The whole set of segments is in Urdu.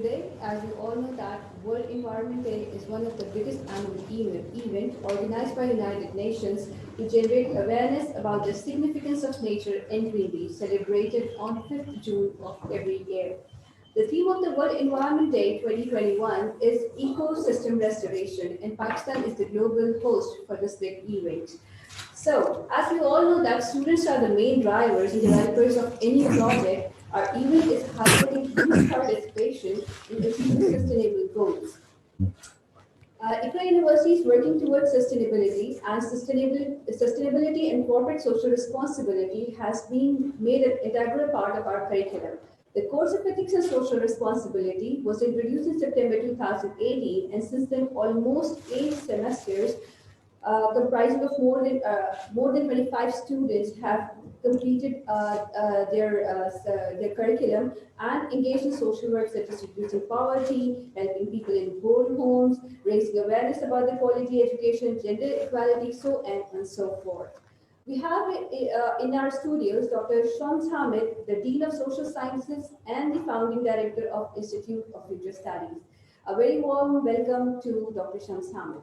today, as you all know, that World Environment Day is one of the biggest annual event organized by United Nations to generate awareness about the significance of nature and greenery, celebrated on 5th June of every year. The theme of the World Environment Day 2021 is ecosystem restoration, and Pakistan is the global host for this big event. So, as we all know that students are the main drivers and developers of any project, our event is highlighting youth participation in achieving sustainable goals. ICRA University is working towards sustainability, and sustainability and corporate social responsibility has been made an integral part of our curriculum. The course of ethics and social responsibility was introduced in September 2018, and since then, almost 8 semesters comprising of more than 25 students have completed their curriculum and engaged in social work such as reducing poverty, helping people in poor homes, raising awareness about the quality education, gender equality, so on and so forth. We have in our studios Dr. Shams Hamid, the Dean of Social Sciences and the Founding Director of Institute of Future Studies. A very warm welcome to Dr. Shams Hamid.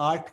8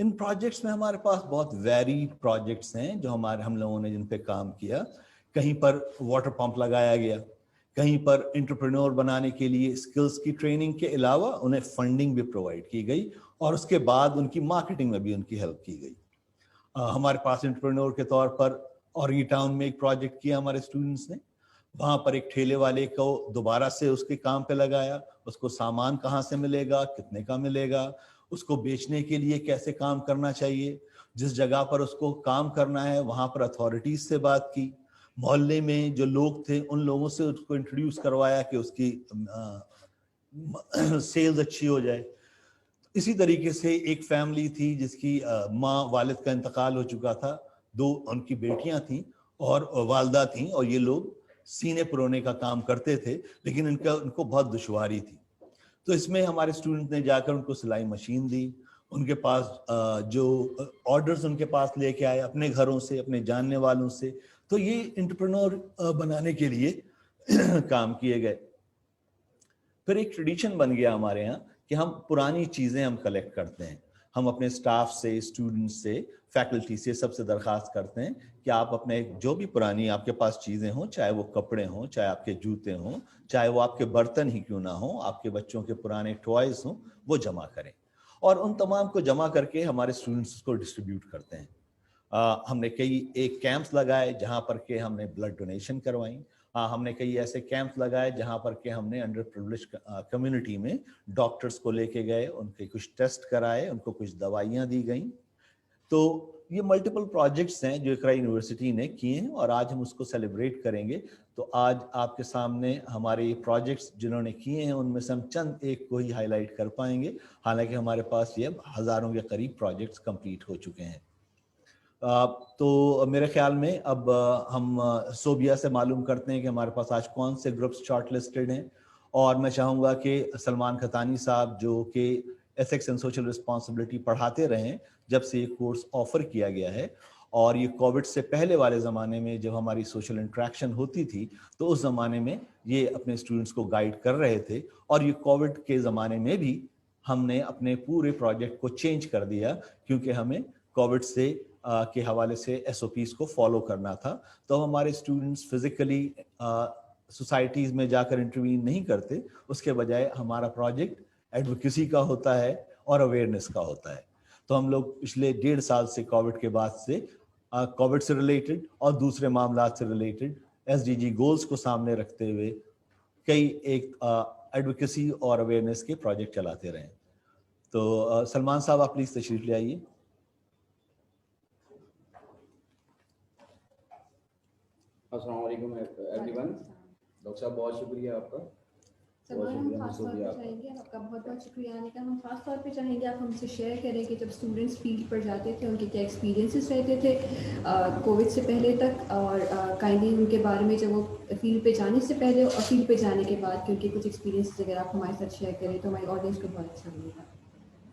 in projects میں ہمارے پاس بہت ویریڈ پروجیکٹس ہیں جو ہم لوگوں نے جن پہ کام کیا. کہیں پر واٹر پمپ لگایا گیا, کہیں پر انٹرپرینور بنانے کے لیے اسکلس کی ٹریننگ کے علاوہ انہیں فنڈنگ بھی پرووائڈ کی گئی, اور اس کے بعد ان کی مارکیٹنگ میں بھی ان کی ہیلپ کی گئی. ہمارے پاس انٹرپرینور کے طور پر اورنگی ٹاؤن میں ایک پروجیکٹ کیا ہمارے اسٹوڈنٹس نے. وہاں پر ایک ٹھیلے والے کو دوبارہ سے اس کے کام پہ لگایا. اس کو سامان کہاں سے ملے گا, کتنے کا ملے گا, اس کو بیچنے کے لیے کیسے کام کرنا چاہیے. جس جگہ پر اس کو کام کرنا ہے وہاں پر اتھارٹیز سے بات کی, محلے میں جو لوگ تھے ان لوگوں سے اس کو انٹروڈیوس کروایا کہ اس کی سیلز اچھی ہو جائے. اسی طریقے سے ایک فیملی تھی جس کی ماں والد کا انتقال ہو چکا تھا, 2 ان کی بیٹیاں تھیں اور والدہ تھیں, اور یہ لوگ سینے پرونے کا کام کرتے تھے, لیکن ان کو بہت دشواری تھی. تو اس میں ہمارے اسٹوڈنٹ نے جا کر ان کو سلائی مشین دی. ان کے پاس جو آرڈرز ان کے پاس لے کے آئے اپنے گھروں سے, اپنے جاننے والوں سے. تو یہ انٹرپرینور بنانے کے لیے کام کیے گئے. پھر ایک ٹریڈیشن بن گیا ہمارے یہاں کہ ہم پرانی چیزیں ہم کلیکٹ کرتے ہیں. ہم اپنے اسٹاف سے, اسٹوڈنٹ سے, فیکلٹی سے سب سے درخواست کرتے ہیں کہ آپ اپنے جو بھی پرانی آپ کے پاس چیزیں ہوں, چاہے وہ کپڑے ہوں, چاہے آپ کے جوتے ہوں, چاہے وہ آپ کے برتن ہی کیوں نہ ہوں, آپ کے بچوں کے پرانے ٹوائز ہوں, وہ جمع کریں. اور ان تمام کو جمع کر کے ہمارے اسٹوڈنٹس کو ڈسٹریبیوٹ کرتے ہیں. ہم نے کئی ایک کیمپس لگائے جہاں پر کہ ہم نے بلڈ ڈونیشن کروائیں. ہم نے کئی ایسے کیمپ لگائے جہاں پر کہ ہم نے انڈر پریویلیج کمیونٹی میں ڈاکٹرز کو لے کے گئے, ان کے کچھ ٹیسٹ کرائے, ان کو کچھ دوائیاں دی گئیں. تو یہ ملٹیپل پروجیکٹس ہیں جو اقرا یونیورسٹی نے کیے ہیں, اور آج ہم اس کو سیلیبریٹ کریں گے. تو آج آپ کے سامنے ہمارے یہ پروجیکٹس جنہوں نے کیے ہیں ان میں سے ہم چند ایک کو ہی ہائی لائٹ کر پائیں گے, حالانکہ ہمارے پاس یہ ہزاروں کے قریب پروجیکٹس کمپلیٹ ہو چکے ہیں. تو میرے خیال میں اب ہم صوبیہ سے معلوم کرتے ہیں کہ ہمارے پاس آج کون سے گروپس شارٹ لسٹڈ ہیں. اور میں چاہوں گا کہ سلمان کھتانی صاحب جو کہ ایتھکس اینڈ سوشل رسپانسبلٹی پڑھاتے رہے ہیں جب سے یہ کورس آفر کیا گیا ہے, اور یہ کووڈ سے پہلے والے زمانے میں جب ہماری سوشل انٹریکشن ہوتی تھی تو اس زمانے میں یہ اپنے اسٹوڈنٹس کو گائیڈ کر رہے تھے. اور یہ کووڈ کے زمانے میں بھی ہم نے اپنے پورے پروجیکٹ کو چینج کر دیا کیونکہ ہمیں کووڈ سے کے حوالے سے ایس او پیز کو فالو کرنا تھا. تو ہمارے اسٹوڈنٹس فزیکلی سوسائٹیز میں جا کر انٹرویو نہیں کرتے, اس کے بجائے ہمارا پروجیکٹ ایڈوکیسی کا ہوتا ہے اور اویئرنیس کا ہوتا ہے. تو ہم لوگ پچھلے 1.5 سال سے کووڈ کے بعد سے کووڈ سے ریلیٹڈ اور دوسرے معاملات سے related S D G goals کو سامنے رکھتے ہوئے کئی ایک ایڈوکیسی اور اویئرنیس کے پروجیکٹ چلاتے رہے. تو سلمان صاحب آپ پلیز تشریف لے آئیے. السلام علیکم ایوری ون. ڈاکٹر صاحب بہت شکریہ آپ کا. سلمان, ہم خاص طور پہ چاہیں گے, آپ کا بہت بہت شکریہ آنے کا. ہم خاص طور پہ چاہیں گے آپ ہم سے شیئر کریں کہ جب اسٹوڈنٹس فیلڈ پر جاتے تھے ان کے کیا ایکسپیرینسز رہتے تھے کووڈ سے پہلے تک, اور کائنڈلی ان کے بارے میں جب وہ فیلڈ پہ جانے سے پہلے اور فیلڈ پہ جانے کے بعد, کیونکہ کچھ ایکسپیرینسز اگر آپ ہمارے ساتھ شیئر کریں تو ہماری آڈینس کو بہت اچھا لگے گا.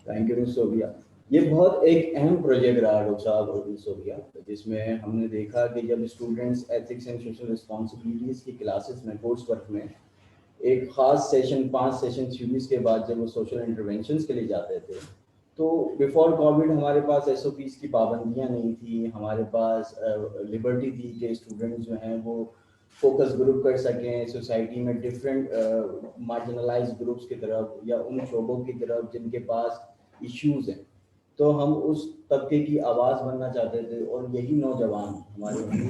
تھینک یو مس صوبیہ. یہ بہت ایک اہم پروجیکٹ رہا ڈاکٹر صاحب صوبیہ, جس میں ہم نے دیکھا کہ جب students ethics and social responsibilities کی کلاسز میں کورس ورک میں ایک خاص سیشن 5 سیشن سیریز کے بعد جب وہ سوشل انٹرونشنس کے لیے جاتے تھے, تو بیفور کووڈ ہمارے پاس ایس او پیز کی پابندیاں نہیں تھیں, ہمارے پاس لبرٹی تھی کہ اسٹوڈنٹس جو ہیں وہ فوکس گروپ کر سکیں سوسائٹی میں ڈفرینٹ مارجنلائز گروپس کی طرف یا ان شعبوں کی طرف جن کے پاس ایشوز ہیں. تو ہم اس طبقے کی آواز بننا چاہتے تھے, اور یہی نوجوان ہمارے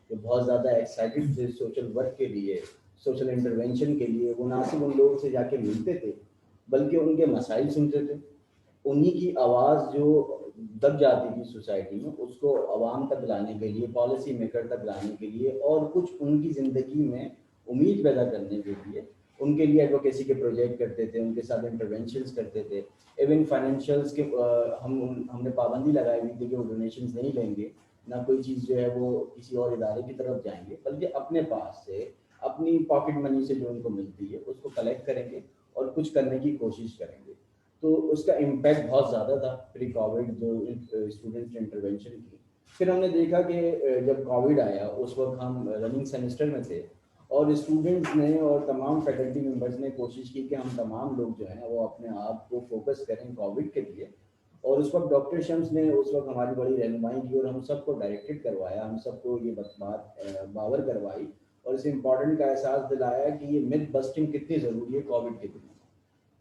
جو بہت زیادہ ایکسائٹیڈ تھے سوشل ورک کے لیے, سوشل انٹرونشن کے لیے, وہ نہ صرف ان لوگوں سے جا کے ملتے تھے بلکہ ان کے مسائل سنتے تھے. انہی کی آواز جو دب جاتی تھی سوسائٹی میں, اس کو عوام تک لانے کے لیے, پالیسی میکر تک لانے کے لیے, اور کچھ ان کی زندگی میں امید پیدا کرنے کے لیے ان کے لیے ایڈوکیسی کے پروجیکٹ کرتے تھے, ان کے ساتھ انٹرونشنس کرتے تھے. ایون فائنینشیلس کے ہم نے پابندی لگائی ہوئی تھی کہ وہ ڈونیشنز نہیں لیں گے, نہ کوئی چیز جو ہے وہ کسی اور ادارے کی طرف جائیں گے, بلکہ اپنے پاس سے اپنی پاکٹ منی سے جو ان کو ملتی ہے اس کو کلیکٹ کریں گے اور کچھ کرنے کی کوشش کریں گے. تو اس کا امپیکٹ بہت زیادہ تھا پری کووڈ جو اسٹوڈنٹس نے انٹرونشن کی. پھر ہم نے دیکھا کہ جب کووڈ آیا اس وقت ہم رننگ سیمسٹر میں تھے, اور اسٹوڈنٹس نے اور تمام فیکلٹی ممبرس نے کوشش کی کہ ہم تمام لوگ جو ہیں وہ اپنے آپ کو فوکس کریں کووڈ کے لیے, اور اس وقت ڈاکٹر شمس نے اس وقت ہماری بڑی رہنمائی کی اور ہم سب کو ڈائریکٹڈ کروایا, ہم سب کو یہ بات باور کروائی اور اسے امپورٹنٹ کا احساس دلایا کہ یہ myth busting کتنی ضروری ہے کووڈ کے دنوں.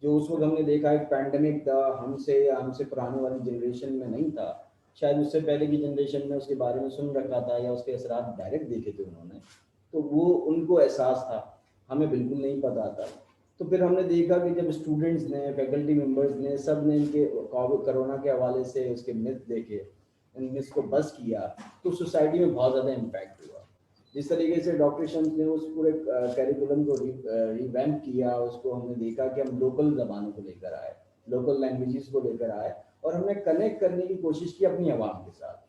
جو اس وقت ہم نے دیکھا ایک پینڈیمک تھا, ہم سے پرانے والی جنریشن میں نہیں تھا, شاید اس سے پہلے کی جنریشن میں اس کے بارے میں سن رکھا تھا یا اس کے اثرات ڈائریکٹ دیکھے تھے انہوں نے, تو وہ ان کو احساس تھا, ہمیں بالکل نہیں پتا تھا. تو پھر ہم نے دیکھا کہ جب اسٹوڈنٹس نے, فیکلٹی ممبرس نے, سب نے ان کے کرونا کے حوالے سے اس کے myth دیکھے, ان myths کو بس کیا, تو سوسائٹی میں بہت زیادہ امپیکٹ ہوا. جس طریقے سے ڈاکٹر شمس نے اس پورے کیریکولم کو ریویمپ کیا, اس کو ہم نے دیکھا کہ ہم لوکل زبانوں کو لے کر آئے, لوکل لینگویجز کو لے کر آئے, اور ہم نے کنیکٹ کرنے کی کوشش کی اپنی عوام کے ساتھ.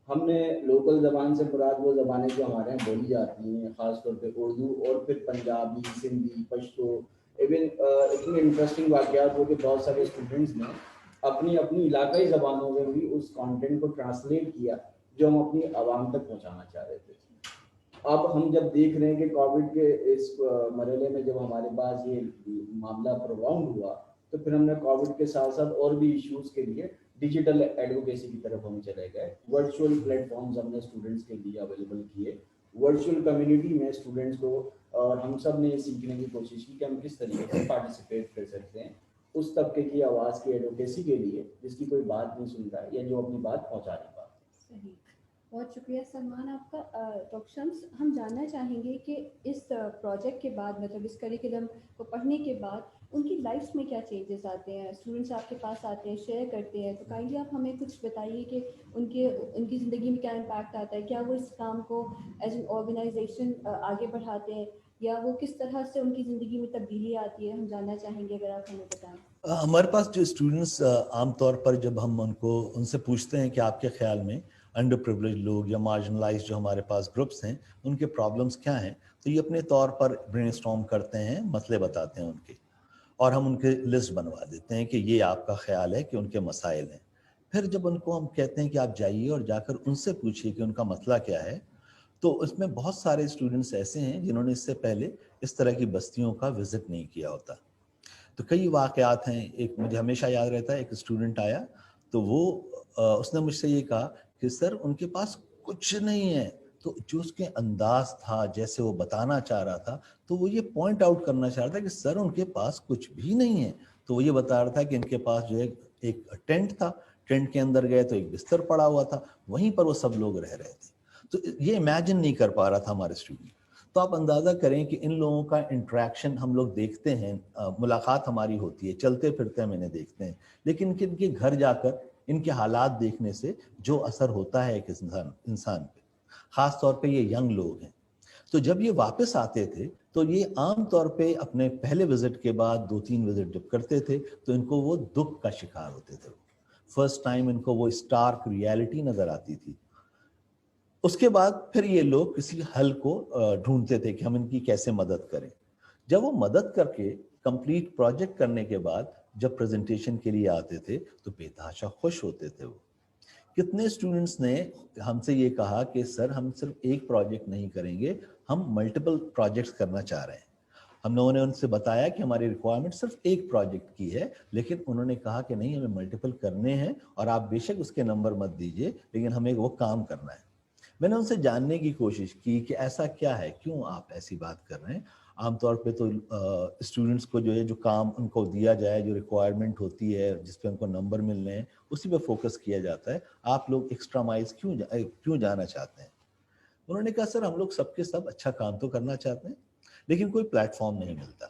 ہم نے لوکل زبان سے مراد وہ زبانیں جو ہمارے یہاں بولی جاتی ہیں, خاص طور پہ اردو, اور پھر پنجابی, سندھی, پشتو. ایون اتنے انٹرسٹنگ واقعات ہو کہ بہت سارے اسٹوڈنٹس نے اپنی علاقائی زبانوں میں بھی اس کانٹینٹ کو ٹرانسلیٹ کیا جو ہم اپنی عوام تک پہنچانا چاہ رہے تھے. اب ہم جب دیکھ رہے ہیں کہ کووڈ کے اس مرحلے میں جب ہمارے پاس یہ معاملہ پروگاؤنڈ ہوا, تو پھر ہم نے کووڈ کے ساتھ ساتھ اور بھی ایشوز کے لیے ڈیجیٹل ایڈوکیسی کی طرف ہم چلے گئے. ورچوئل پلیٹ فارمز ہم نے اسٹوڈنٹس کے لیے اویلیبل کیے, ورچوئل کمیونٹی میں اسٹوڈنٹس کو, اور ہم سب نے یہ سیکھنے کی کوشش کی کہ ہم کس طریقے سے پارٹیسپیٹ کر سکتے ہیں اس طبقے کی آواز کی ایڈوکیسی کے لیے جس کی کوئی بات نہیں سن رہا ہے یا جو اپنی بات پہنچا نہیں پا. صحیح, بہت شکریہ سلمان آپ کا. ڈاکٹر شمس, ہم جاننا چاہیں گے کہ اس پروجیکٹ کے بعد, مطلب اس کریکولم کو پڑھنے کے بعد ان کی لائف میں کیا چینجز آتے ہیں. اسٹوڈنٹس آپ کے پاس آتے ہیں, شیئر کرتے ہیں, تو کائنڈلی آپ ہمیں کچھ بتائیے کہ ان کی زندگی میں کیا امپیکٹ آتا ہے. کیا وہ اس کام کو ایز این آرگنائزیشن آگے بڑھاتے ہیں, یا وہ کس طرح سے ان کی زندگی میں تبدیلی آتی ہے, ہم جاننا چاہیں گے اگر آپ ہمیں بتائیں. ہمارے پاس جو اسٹوڈنٹس عام طور پر جب ہم ان سے پوچھتے ہیں کہ آپ کے خیال میں انڈر پریولیج لوگ یا مارجنلائز جو ہمارے پاس گروپس ہیں ان کے پرابلمس کیا ہیں, تو یہ اپنے طور پر برین اسٹارم کرتے ہیں, مسئلے بتاتے ہیں ان کے, اور ہم ان کے لسٹ بنوا دیتے ہیں کہ یہ آپ کا خیال ہے کہ ان کے مسائل ہیں. پھر جب ان کو ہم کہتے ہیں کہ آپ جائیے اور جا کر ان سے پوچھیے کہ ان کا مسئلہ کیا ہے, تو اس میں بہت سارے اسٹوڈنٹس ایسے ہیں جنہوں نے اس سے پہلے اس طرح کی بستیوں کا وزٹ نہیں کیا ہوتا. تو کئی واقعات ہیں. ایک مجھے ہمیشہ یاد رہتا ہے, ایک اسٹوڈنٹ آیا تو اس نے مجھ سے یہ کہا کہ سر ان کے پاس کچھ نہیں ہے. تو جو اس کے انداز تھا, جیسے وہ بتانا چاہ رہا تھا, تو وہ یہ پوائنٹ آؤٹ کرنا چاہ رہا تھا کہ سر ان کے پاس کچھ بھی نہیں ہے. تو وہ یہ بتا رہا تھا کہ ان کے پاس جو ہے ایک ٹینٹ تھا, ٹینٹ کے اندر گئے تو ایک بستر پڑا ہوا تھا, وہیں پر وہ سب لوگ رہ رہے تھے. تو یہ امیجن نہیں کر پا رہا تھا ہمارے اسٹوڈنٹ. تو آپ اندازہ کریں کہ ان لوگوں کا انٹریکشن ہم لوگ دیکھتے ہیں, ملاقات ہماری ہوتی ہے, چلتے پھرتے ہم انہیں دیکھتے ہیں, لیکن ان کے گھر جا کر ان کے حالات دیکھنے سے جو اثر ہوتا ہے ایک انسان پہ, خاص طور پہ یہ ینگ لوگ ہیں. تو جب یہ واپس آتے تھے تو یہ عام طور پہ اپنے پہلے وزٹ کے بعد 2-3 وزٹ جب کرتے تھے تو ان کو وہ دکھ کا شکار ہوتے تھے. فرسٹ ٹائم ان کو وہ اسٹارک ریالٹی نظر آتی تھی. اس کے بعد پھر یہ لوگ کسی حل کو ڈھونڈتے تھے کہ ہم ان کی کیسے مدد کریں. جب وہ مدد کر کے کمپلیٹ پروجیکٹ کرنے کے بعد جب پریزنٹیشن کے لیے آتے تھے تو بے تحاشا خوش ہوتے تھے. وہ کتنے اسٹوڈنٹس نے ہم سے یہ کہا کہ سر ہم صرف ایک پروجیکٹ نہیں کریں گے, ہم ملٹیپل پروجیکٹس کرنا چاہ رہے ہیں. ہم لوگوں نے ان سے بتایا کہ ہماری ریکوائرمنٹ صرف ایک پروجیکٹ کی ہے, لیکن انہوں نے کہا کہ نہیں, ہمیں ملٹیپل کرنے ہیں, اور آپ بے شک اس کے نمبر مت دیجیے, لیکن ہمیں وہ کام کرنا ہے. میں نے ان سے جاننے کی کوشش کی کہ ایسا کیا ہے, کیوں آپ ایسی بات کر رہے ہیں. عام طور پہ تو اسٹوڈنٹس کو جو ہے جو کام ان کو دیا جائے, جو ریکوائرمنٹ ہوتی ہے, جس پہ ان کو نمبر ملنے ہیں, اسی پہ فوکس کیا جاتا ہے. آپ لوگ ایکسٹرا مائلز کیوں جانا چاہتے ہیں. انہوں نے کہا سر ہم لوگ سب کے سب اچھا کام تو کرنا چاہتے ہیں, لیکن کوئی پلیٹ فارم نہیں ملتا.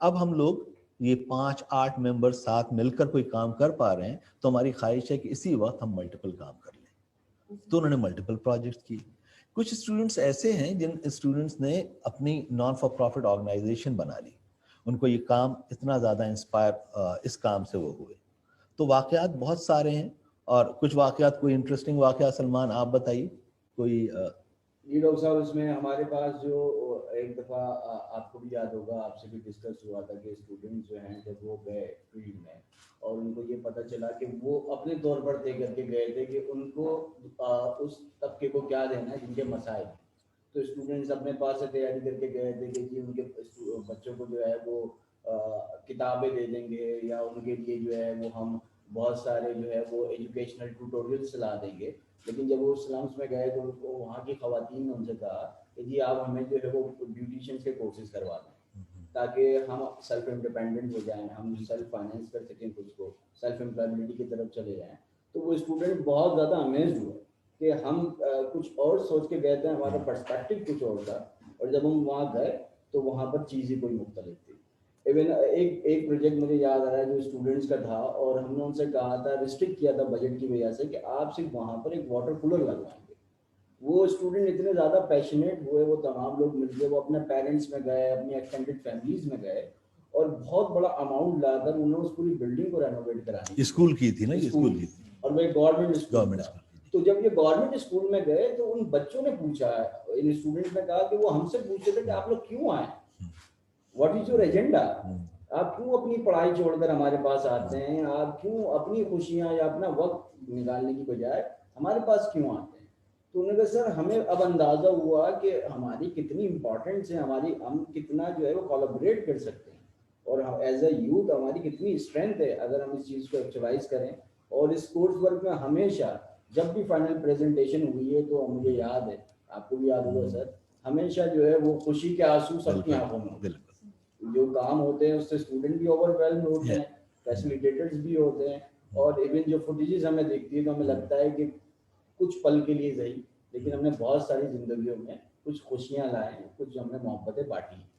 اب ہم لوگ یہ 5-8 ممبر ساتھ مل کر کوئی کام کر پا رہے ہیں, تو ہماری خواہش ہے کہ اسی وقت ہم ملٹیپل کام کر لیں. تو انہوں نے ملٹیپل پروجیکٹس کی. کچھ اسٹوڈنٹس ایسے ہیں جن اسٹوڈنٹس نے اپنی نان فار پروفٹ آرگنائزیشن بنا لی. ان کو یہ کام اتنا زیادہ انسپائر اس کام سے وہ ہوئے. تو واقعات بہت سارے ہیں, اور کچھ واقعات, کوئی انٹرسٹنگ واقعہ سلمان آپ بتائیے کوئی. جی ڈاکٹر صاحب, اس میں ہمارے پاس جو ایک دفعہ آپ کو بھی یاد ہوگا, آپ سے بھی ڈسکس ہوا تھا کہ اسٹوڈنٹس جو ہیں جب وہ گئے فیلڈ میں اور ان کو یہ پتہ چلا کہ وہ اپنے طور پر طے کر کے گئے تھے کہ ان کو اس طبقے کو کیا دینا ہے جن کے مسائل. تو اسٹوڈنٹس اپنے پاس سے تیاری کر کے گئے تھے کہ جی ان کے بچوں کو جو ہے وہ کتابیں دے دیں گے, یا ان کے لیے جو ہے وہ ہم بہت سارے جو ہے وہ ایجوکیشنل ٹیوٹوریل چلا دیں گے. لیکن جب وہ سلمس میں گئے تو وہاں کی خواتین نے ان سے کہا کہ جی آپ ہمیں جو ہے وہ بیوٹیشینس کے کورسز کروا دیں تاکہ ہم سیلف انڈیپینڈنٹ ہو جائیں, ہم سیلف فائنینس کر سکیں خود کو, سیلف امپلائبلٹی کی طرف چلے جائیں. تو وہ اسٹوڈنٹ بہت زیادہ امیزڈ ہوئے کہ ہم کچھ اور سوچ کے گئے تھے, ہمارا پرسپیکٹو کچھ اور تھا, اور جب ہم وہاں گئے تو وہاں پر چیزیں کوئی مختلف تھی. ایون ایک پروجیکٹ مجھے یاد آ رہا ہے جو اسٹوڈنٹس کا تھا, اور ہم نے ان سے کہا تھا, ریسٹرکٹ کیا تھا بجٹ کی وجہ سے, کہ آپ صرف وہاں پر ایک واٹر کولر لگوائیں گے. وہ اسٹوڈنٹ اتنے زیادہ پیشنیٹ ہوئے, وہ تمام لوگ مل کے, وہ اپنے پیرنٹس میں گئے, اپنی ایکسٹینڈیڈ فیملیز میں گئے, اور بہت بڑا اماؤنٹ لا کر انہوں نے اس پوری بلڈنگ کو رینوویٹ کرانی. اسکول کی تھی نا, یہ اسکول کی تھی, اور وہ ایک گورنمنٹ اسکول تھا. اسکول. تو جب یہ گورنمنٹ اسکول میں گئے تو ان بچوں نے پوچھا, ان اسٹوڈنٹ نے کہا کہ وہ ہم سے پوچھتے تھے کہ آپ لوگ کیوں آئے, واٹ از یور ایجنڈا, آپ کیوں اپنی پڑھائی چھوڑ کر ہمارے پاس آتے ہیں, آپ کیوں اپنی خوشیاں یا اپنا وقت نکالنے کی بجائے ہمارے پاس کیوں آتے ہیں. تو انہوں نے کہا سر ہمیں اب اندازہ ہوا کہ ہماری کتنی امپورٹنس ہے, ہم کتنا جو ہے وہ کولیبریٹ کر سکتے ہیں, اور ایز اے یوتھ ہماری کتنی اسٹرینتھ ہے اگر ہم اس چیز کو ایکچولائز کریں. اور اس کورس ورک میں ہمیشہ جب بھی فائنل پریزنٹیشن ہوئی ہے تو مجھے یاد ہے, آپ کو بھی یاد ہوگا سر, ہمیشہ جو ہے وہ خوشی کے آنسو سب کی آنکھوں میں ہوتے ہیں. جو کام ہوتے ہیں اس سے اسٹوڈنٹ بھی اوور ویلم ہوتے ہیں, فیسیلیٹیٹرز بھی ہوتے ہیں, اور ایون جو فوٹیجز ہمیں دیکھتی ہے تو ہمیں لگتا ہے کہ کچھ پل کے لیے صحیح, لیکن ہم نے بہت ساری زندگیوں میں کچھ خوشیاں لائے ہیں, کچھ ہم نے محبتیں بانٹی ہیں.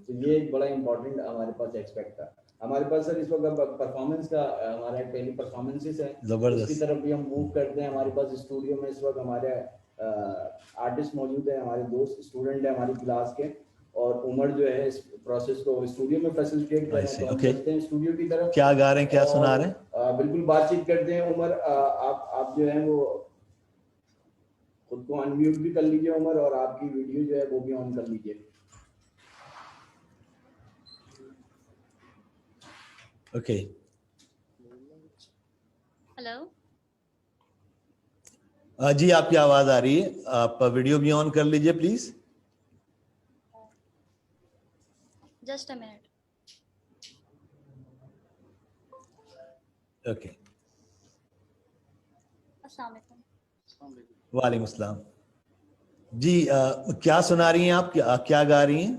تو یہ ایک بڑا امپورٹنٹ ہمارے پاس ایکسپیکٹ تھا. ہمارے پاس سر اس وقت پرفارمنس کا ہمارا پہلی پرفارمنسز ہے, اس کی طرف بھی ہم موو کرتے ہیں. ہمارے پاس اسٹوڈیو میں اس وقت ہمارے آرٹسٹ موجود ہیں, ہمارے دوست اسٹوڈنٹ ہیں ہماری کلاس کے, اور عمر جو ہے اس پروسیس کو اسٹوڈیو میں فیسیلیٹیٹ کر رہے ہیں. تو ہم چلتے ہیں اسٹوڈیو کی طرف, کیا گا رہے ہیں, کیا سنا رہے ہیں, بالکل بات چیت کرتے ہیں. عمر آپ جو ہیں وہ خود کو انمیوٹ بھی کر لیجیے عمر, اور آپ کی ویڈیو جو ہے وہ بھی آن کر لیجیے. اوکے. ہلو جی آپ کی آواز آ رہی ہے, آپ ویڈیو بھی آن کر لیجیے please. Just a minute. Okay. السلام علیکم. وعلیکم السلام. جی کیا سنا رہی ہیں آپ, کیا گا رہی ہیں؟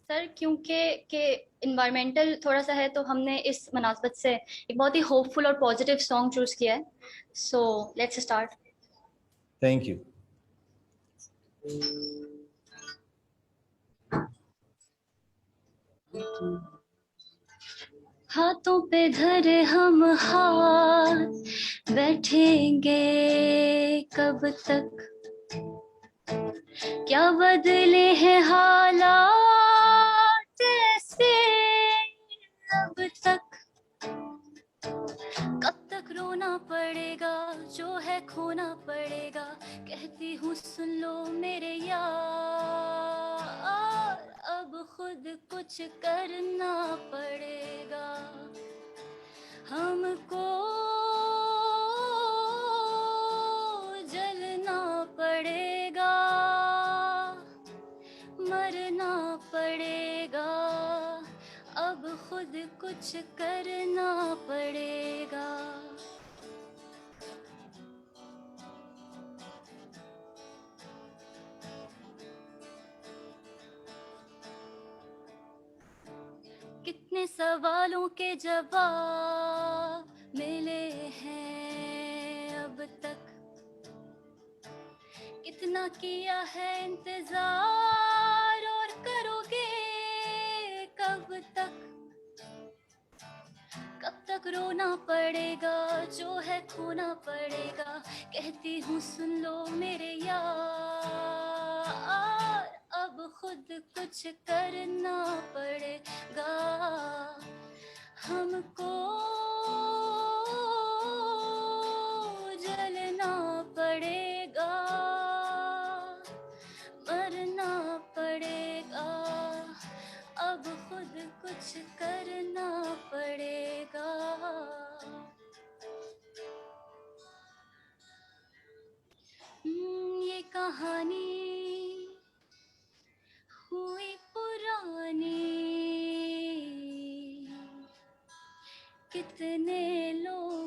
سر کیونکہ کہ انوائرمنٹل تھوڑا سا ہے تو ہم نے اس مناسبت سے ایک بہت ہی ہوپ فل اور پازیٹیو سانگ چوز کیا ہے. So let's start. Thank you. ہاتھوں پہ دھرے ہم ہاتھ بیٹھیں گے کب تک, کیا بدلے ہیں حالات ایسے اب تک, کب تک رونا پڑے گا جو ہے کھونا پڑے گا, کہتی ہوں سن لو میرے یار, اب خود کچھ کرنا پڑے گا ہم کو, جلنا پڑے گا مرنا پڑے گا, اب خود کچھ کرنا پڑے گا. کتنے سوالوں کے جواب ملے ہیں اب تک, کتنا کیا ہے انتظار اور کرو گے کب تک, کب تک رونا پڑے گا جو ہے کھونا پڑے گا, کہتی ہوں سن لو میرے یار, اب خود کچھ کرنا پڑے گا ہم کو, جلنا پڑے گا مرنا پڑے گا, اب خود کچھ کرنا پڑے گا. یہ کہانی ہوئی پرانی, کتنے لوگ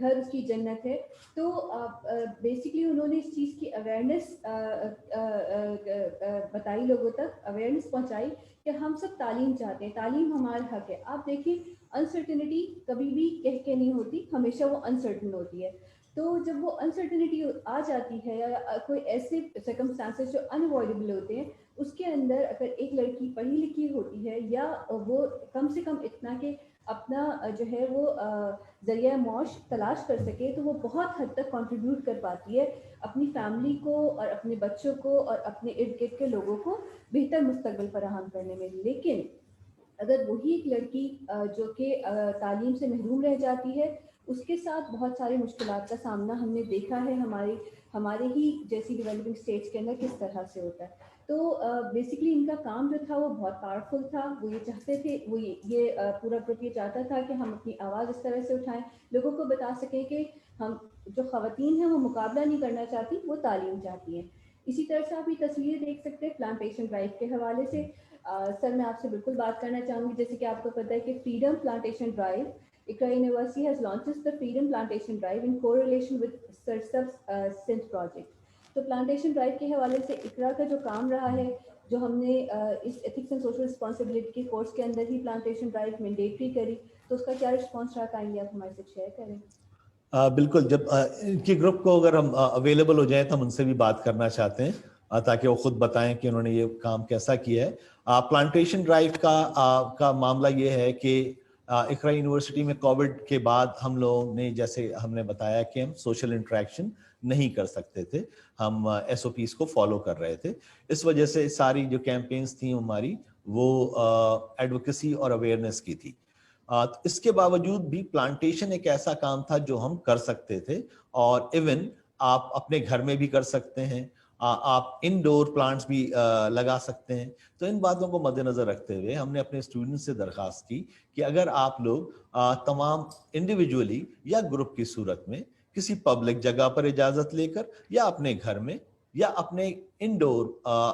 گھر اس کی جنت ہے. تو بیسکلی انہوں نے اس چیز کی اویئرنیس بتائی, لوگوں تک اویئرنیس پہنچائی کہ ہم سب تعلیم چاہتے ہیں, تعلیم ہمارا حق ہے. آپ دیکھیں انسرٹنٹی کبھی بھی کہہ کے نہیں ہوتی, ہمیشہ وہ انسرٹن ہوتی ہے. تو جب وہ انسرٹنٹی آ جاتی ہے یا کوئی ایسے سرکمسٹانسز جو انوائڈیبل ہوتے ہیں, اس کے اندر اگر ایک لڑکی پڑھی لکھی ہوتی ہے یا وہ کم سے کم اتنا کہ اپنا جو ہے وہ ذریعہ معاش تلاش کر سکے, تو وہ بہت حد تک کنٹریبیوٹ کر پاتی ہے اپنی فیملی کو اور اپنے بچوں کو اور اپنے ارد گرد کے لوگوں کو بہتر مستقبل فراہم کرنے میں. لیکن اگر وہی ایک لڑکی جو کہ تعلیم سے محروم رہ جاتی ہے, اس کے ساتھ بہت ساری مشکلات کا سامنا ہم نے دیکھا ہے ہمارے ہی جیسی ڈیولپنگ اسٹیٹس کے اندر کس طرح سے ہوتا ہے. تو بیسکلی ان کا کام جو تھا وہ بہت پاورفل تھا. وہ یہ چاہتے تھے, وہ یہ پورا گروپ یہ چاہتا تھا کہ ہم اپنی آواز اس طرح سے اٹھائیں, لوگوں کو بتا سکیں کہ ہم جو خواتین ہیں وہ مقابلہ نہیں کرنا چاہتی, وہ تعلیم چاہتی ہیں. اسی طرح سے آپ یہ تصویر دیکھ سکتے ہیں پلانٹیشن ڈرائیو کے حوالے سے. سر میں آپ سے بالکل بات کرنا چاہوں گی, جیسے کہ آپ کو پتہ ہے کہ freedom plantation drive, Ikra University has launched the Freedom Plantation Drive in correlation with SIRSA's Sindh project. تو پلانٹیشن ڈرائیو کے حوالے سے اقرا کا جو کام رہا ہے, جو ہم نے اس ایتھکس اینڈ سوشل رسپانسبلٹی کے کورس کے اندر ہی پلانٹیشن ڈرائیو مینڈیٹری کری, تو اس کا کیا رسپانس رہا, کائنڈلی آپ ہمارے ساتھ شیئر کریں. بالکل, جب ان کی گروپ کو اگر ہم اویلیبل ہو جائیں تو ہم ان سے بھی بات کرنا چاہتے ہیں تاکہ وہ خود بتائیں کہ انہوں نے یہ کام کیسا کیا ہے. پلانٹیشن ڈرائیو کا معاملہ یہ ہے کہ اقرا یونیورسٹی میں کووڈ کے بعد ہم لوگوں نے, جیسے ہم نے بتایا کہ ہم سوشل انٹریکشن نہیں کر سکتے تھے, ہم ایس او پیز کو فالو کر رہے تھے. اس وجہ سے ساری جو کیمپینز تھیں ہماری وہ ایڈوکیسی اور اویئرنیس کی تھی. اس کے باوجود بھی پلانٹیشن ایک ایسا کام تھا جو ہم کر سکتے تھے, اور ایون آپ اپنے گھر میں بھی کر سکتے ہیں, آپ انڈور پلانٹس بھی لگا سکتے ہیں. تو ان باتوں کو مد نظر رکھتے ہوئے ہم نے اپنے اسٹوڈنٹ سے درخواست کی کہ اگر آپ لوگ تمام انڈیویجولی یا گروپ کی صورت میں کسی پبلک جگہ پر اجازت لے کر یا اپنے گھر میں یا اپنے انڈور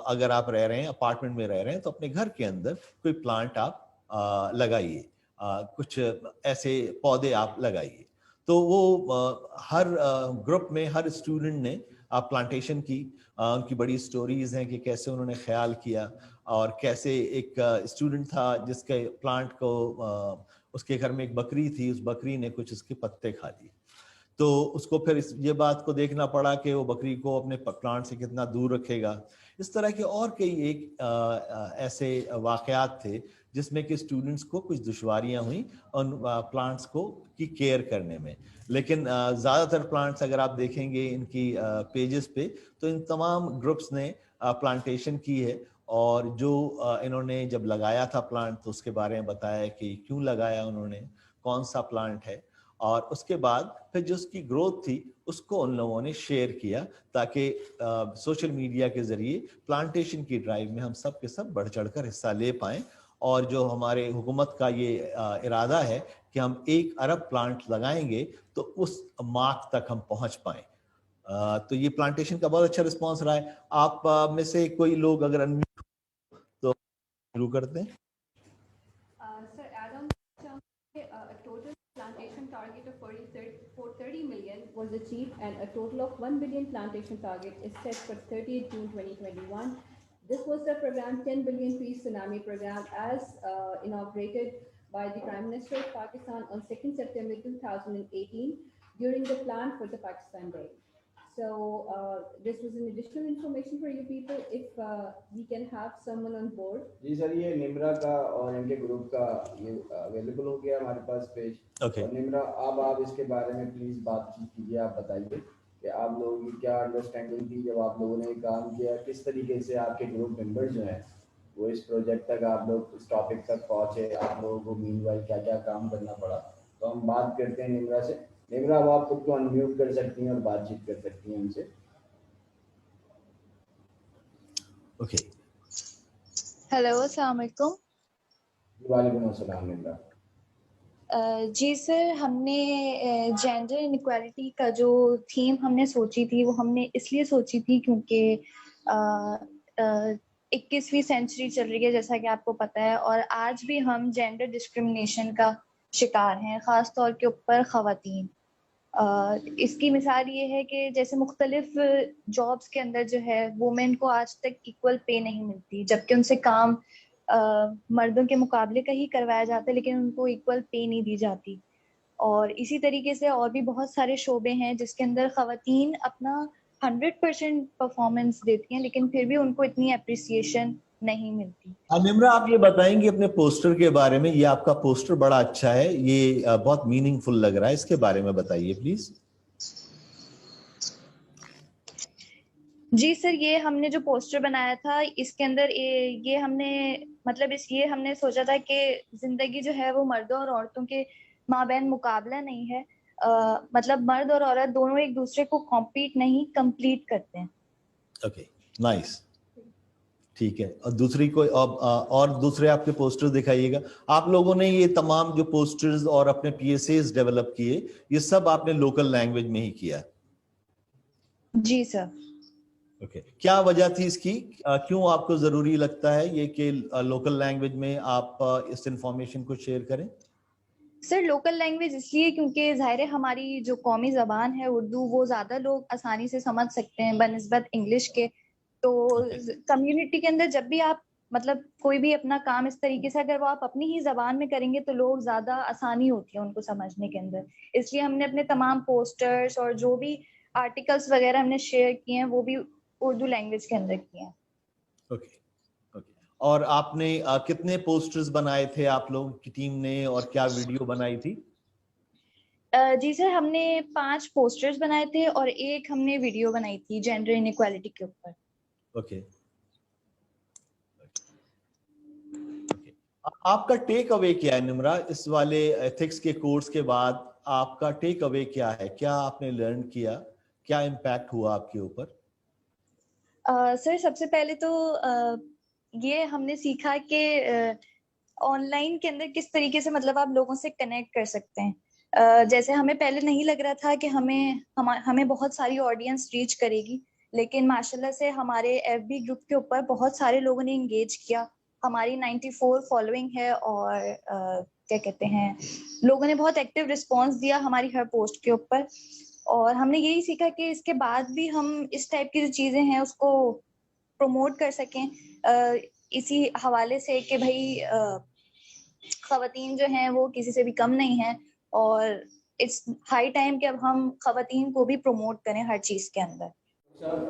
اگر آپ رہ رہے ہیں اپارٹمنٹ میں رہ رہے ہیں تو اپنے گھر کے اندر کوئی پلانٹ آپ لگائیے, کچھ ایسے پودے آپ لگائیے. تو وہ ہر گروپ میں ہر اسٹوڈنٹ نے پلانٹیشن کی, ان کی بڑی سٹوریز ہیں کہ کیسے انہوں نے خیال کیا, اور کیسے ایک اسٹوڈنٹ تھا جس کے پلانٹ کو اس کے گھر میں ایک بکری تھی, اس بکری نے کچھ اس کے پتے کھا لیے, تو اس کو پھر یہ بات کو دیکھنا پڑا کہ وہ بکری کو اپنے پلانٹ سے کتنا دور رکھے گا. اس طرح کے اور کئی ایک ایسے واقعات تھے جس میں کہ اسٹوڈنٹس کو کچھ دشواریاں ہوئیں ان پلانٹس کو کی کیئر کرنے میں. لیکن زیادہ تر پلانٹس اگر آپ دیکھیں گے ان کی پیجز پہ تو ان تمام گروپس نے پلانٹیشن کی ہے, اور جو انہوں نے جب لگایا تھا پلانٹ تو اس کے بارے میں بتایا کہ کیوں لگایا انہوں نے, کون سا پلانٹ ہے, اور اس کے بعد پھر جو اس کی گروتھ تھی اس کو ان لوگوں نے شیئر کیا تاکہ سوشل میڈیا کے ذریعے پلانٹیشن کی ڈرائیو میں ہم سب کے سب بڑھ چڑھ کر حصہ لے پائیں. اور جو ہمارے حکومت کا یہ ارادہ ہے کہ ہم 1 ارب پلانٹ لگائیں گے تو اس مارک تک ہم پہنچ پائیں. تو یہ پلانٹیشن کا بہت اچھا رسپانس رہا ہے. آپ میں سے کوئی لوگ اگر انمیوٹ تو شروع کرتے ہیں. سر add on total plantation target of 430 million was achieved, and a total of 1 billion plantation target is set for 30th June 2021. This was the program 10 billion trees tsunami program as inaugurated by the Prime Minister of Pakistan on 2nd September 2018 during the plan for the Pakistan Day. So this was an additional information for you people. If we can have someone on board. جی سر, یہ نمرا کا اور ان کے گروپ کا یہ اویلیبل ہو گیا ہمارے پاس پیج. اور نمرا آپ اس کے بارے میں پلیز بات چیت کیجیے, آپ بتائیے کہ آپ لوگوں کی کیا انڈرسٹینڈنگ تھی جب آپ لوگوں نے کام کیا, کس طریقے سے آپ کے گروپ ممبر جو ہیں وہ اس پروجیکٹ تک, آپ لوگ اس ٹاپک تک پہنچے, آپ لوگوں کو مین وائل کیا کیا کام کرنا پڑا. تو ہم بات کرتے ہیں نمرا سے. نمرا, اب آپ خود کو انمیوٹ کر سکتی ہیں اور بات چیت کر سکتی ہیں ان سے. اوکے, ہیلو, السلام علیکم. وعلیکم السلام. نمرا جی سر, ہم نے جینڈر انیکوالٹی کا جو تھیم ہم نے سوچی تھی وہ ہم نے اس لیے سوچی تھی کیونکہ 21ویں سینچری چل رہی ہے جیسا کہ آپ کو پتہ ہے, اور آج بھی ہم جینڈر ڈسکرمنیشن کا شکار ہیں, خاص طور کے اوپر خواتین. اس کی مثال یہ ہے کہ جیسے مختلف جابس کے اندر جو ہے وومن کو آج تک ایکول پے نہیں ملتی، جبکہ ان سے کام مردوں کے مقابلے کا ہی کروایا جاتا ہے، لیکن ان کو ایکول پے نہیں دی جاتی. اور اسی طریقے سے اور بھی بہت سارے شعبے ہیں جس کے اندر خواتین اپنا 100% پرفارمنس دیتی ہیں، لیکن پھر بھی ان کو اتنی اپریسیشن نہیں ملتی. نمرا آپ یہ بتائیں گے اپنے پوسٹر کے بارے میں، یہ آپ کا پوسٹر بڑا اچھا ہے، یہ بہت میننگ فل لگ رہا ہے، اس کے بارے میں بتائیے پلیز. جی سر، یہ ہم نے جو پوسٹر بنایا تھا اس کے اندر یہ ہم نے سوچا تھا کہ زندگی جو ہے وہ مردوں اور عورتوں کے مابین مقابلہ نہیں ہے، مطلب مرد اور عورت دونوں ایک دوسرے کو کمپیٹ نہیں، کمپلیٹ کرتے ہیں. اوکے، نائس، ٹھیک ہے. اور دوسری کوئی اور دوسرے آپ کے پوسٹر دکھائیے گا. آپ لوگوں نے یہ تمام جو پوسٹرز اور اپنے پی ایس ایز ڈیولپ کیے، یہ سب آپ نے لوکل لینگویج میں ہی کیا؟ جی سر. اوکے، کیا وجہ تھی اس کی؟ کیوں آپ کو ضروری لگتا ہے یہ کہ لوکل لینگویج میں آپ اس انفارمیشن کو شیئر کریں؟ سر لوکل لینگویج اس لیے کیونکہ ظاہر ہے ہماری جو قومی زبان ہے اردو، وہ زیادہ لوگ آسانی سے سمجھ سکتے ہیں بنسبت انگلش کے. تو کمیونٹی کے اندر جب بھی آپ مطلب کوئی بھی اپنا کام اس طریقے سے اگر وہ آپ اپنی ہی زبان میں کریں گے تو لوگ زیادہ آسانی ہوتی ہے ان کو سمجھنے کے اندر. اس لیے ہم نے اپنے تمام پوسٹرز اور جو بھی آرٹیکلس وغیرہ ہم نے شیئر کیے ہیں وہ بھی اردو لینگویج کے اندر کیے ہیں. Okay okay. اور آپ نے کتنے پوسٹرز بنائے تھے آپ لوگ کی ٹیم نے، اور کیا ویڈیو بنائی تھی؟ جی سر، ہم نے 5 پوسٹرز بنائے تھے اور ایک ہم نے ویڈیو بنائی تھی جینڈر انیکوالٹی کے اوپر. اوکے. آپ کا ٹیک اوے کیا ہے نمرا اس والے ایتھکس کے کورس کے بعد؟ آپ کا ٹیک اوے کیا ہے؟ کیا آپ نے لرن کیا؟ کیا امپیکٹ ہوا آپ کے اوپر؟ سر سب سے پہلے تو یہ ہم نے سیکھا کہ آن لائن کے اندر کس طریقے سے مطلب آپ لوگوں سے کنیکٹ کر سکتے ہیں. جیسے ہمیں پہلے نہیں لگ رہا تھا کہ ہمیں بہت ساری آڈینس ریچ کرے گی، لیکن ماشاء اللہ سے ہمارے ایف بی گروپ کے اوپر بہت سارے لوگوں نے انگیج کیا. ہماری 94 فالوئنگ ہے اور کیا کہتے ہیں لوگوں نے بہت ایکٹیو رسپانس دیا ہماری ہر پوسٹ کے اوپر. اور ہم نے یہی سیکھا کہ اس کے بعد بھی ہم اس ٹائپ کی جو چیزیں ہیں اس کو پروموٹ کر سکیں، اسی حوالے سے کہ بھائی خواتین جو ہیں وہ کسی سے بھی کم نہیں ہیں، اور اٹس ہائی ٹائم کہ اب ہم خواتین کو بھی پروموٹ کریں ہر چیز کے اندر.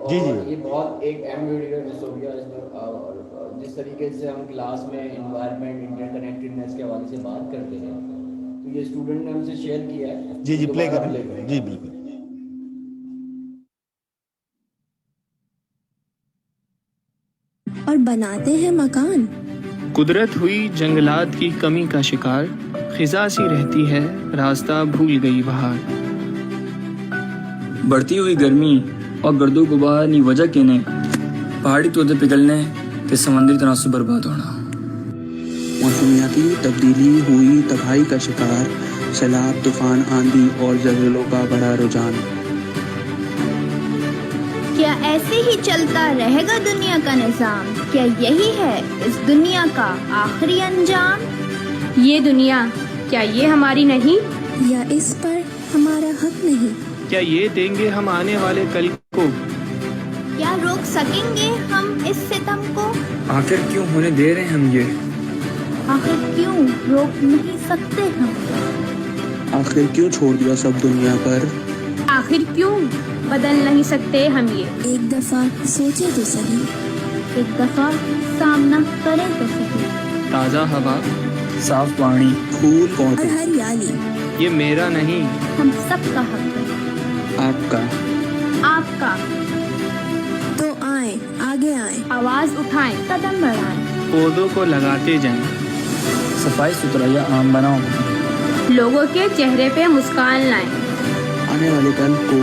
جی اور یہ بہت ایک اہم ویڈیو مس ہو گیا جس طریقے سے ہم کلاس میں انوائرمنٹ انٹر کنیکٹڈنیس کے حوالے سے بات کرتے ہیں، تو یہ اسٹوڈنٹ نے ہم سے شیئر کیا ہے. جی جی پلے کریں. جی بالکل. اور بناتے ہیں مکان. قدرت ہوئی جنگلات کی کمی کا شکار، خزاں سی رہتی ہے راستہ بھول گئی بہار. بڑھتی ہوئی گرمی اور گرد و غبار نی وجہ کے نے پہاڑی تودے پگھلنے تے سمندری تناسب برباد ہونا. موسمیاتی تبدیلی ہوئی تباہی کا شکار، سیلاب، طوفان، آندھی اور زلزلوں کا بڑا رجحان. کیا ایسے ہی چلتا رہے گا دنیا کا نظام؟ کیا یہی ہے اس دنیا کا آخری انجام؟ یہ دنیا کیا یہ ہماری نہیں؟ یا اس پر ہمارا حق نہیں؟ کیا یہ دیں گے ہم آنے والے کل کو؟ کیا روک سکیں گے ہم اس ستم کو؟ آخر کیوں ہونے دے رہے ہم یہ؟ آخر کیوں روک نہیں سکتے ہم؟ آخر کیوں چھوڑ دیا سب دنیا پر؟ آخر کیوں بدل نہیں سکتے ہم یہ؟ ایک دفعہ سوچے تو صحیح، ایک دفعہ سامنا کریں تو صحیح. تازہ ہوا، صاف پانی، پھول اور پودے، ہریالی، یہ میرا نہیں ہم سب کا حق ہے. آپ کا. آپ کا. تو آئیں، آگے آئیں، آواز اٹھائیں، قدم بڑھائیں، پودوں کو لگاتے جائیں. صفائی ستھرائی عام بناؤ، لوگوں کے چہرے پہ مسکان لائیں. آنے والے کل کو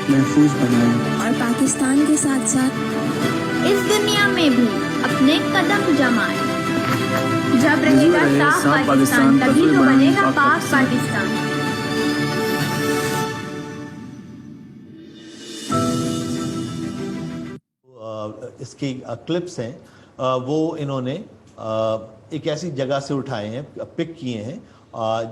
محفوظ بنائیں. اور پاکستان کے ساتھ ساتھ اس دنیا میں بھی اپنے قدم جمائیں. جب رہے گا صاف پاکستان تبھی تو بنے گا پاک پاکستان. اس کی کلپس ہیں وہ انہوں نے ایک ایسی جگہ سے اٹھائے ہیں، پک کیے ہیں،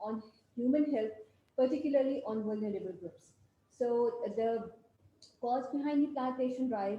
On human health, particularly on vulnerable groups. So the cause behind the plantation drive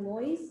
noise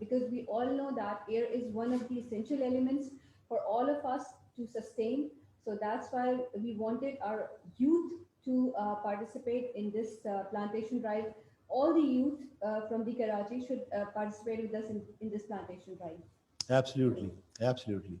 because we all know that air is one of the essential elements for all of us to sustain. So that's why we wanted our youth to participate in this plantation drive. All the youth from the Karachi should participate with us in this plantation drive. Absolutely, absolutely.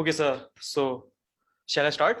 Okay sir, so shall I start?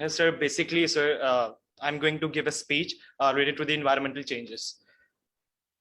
Yes sir, basically sir, I'm going to give a speech related to the environmental changes.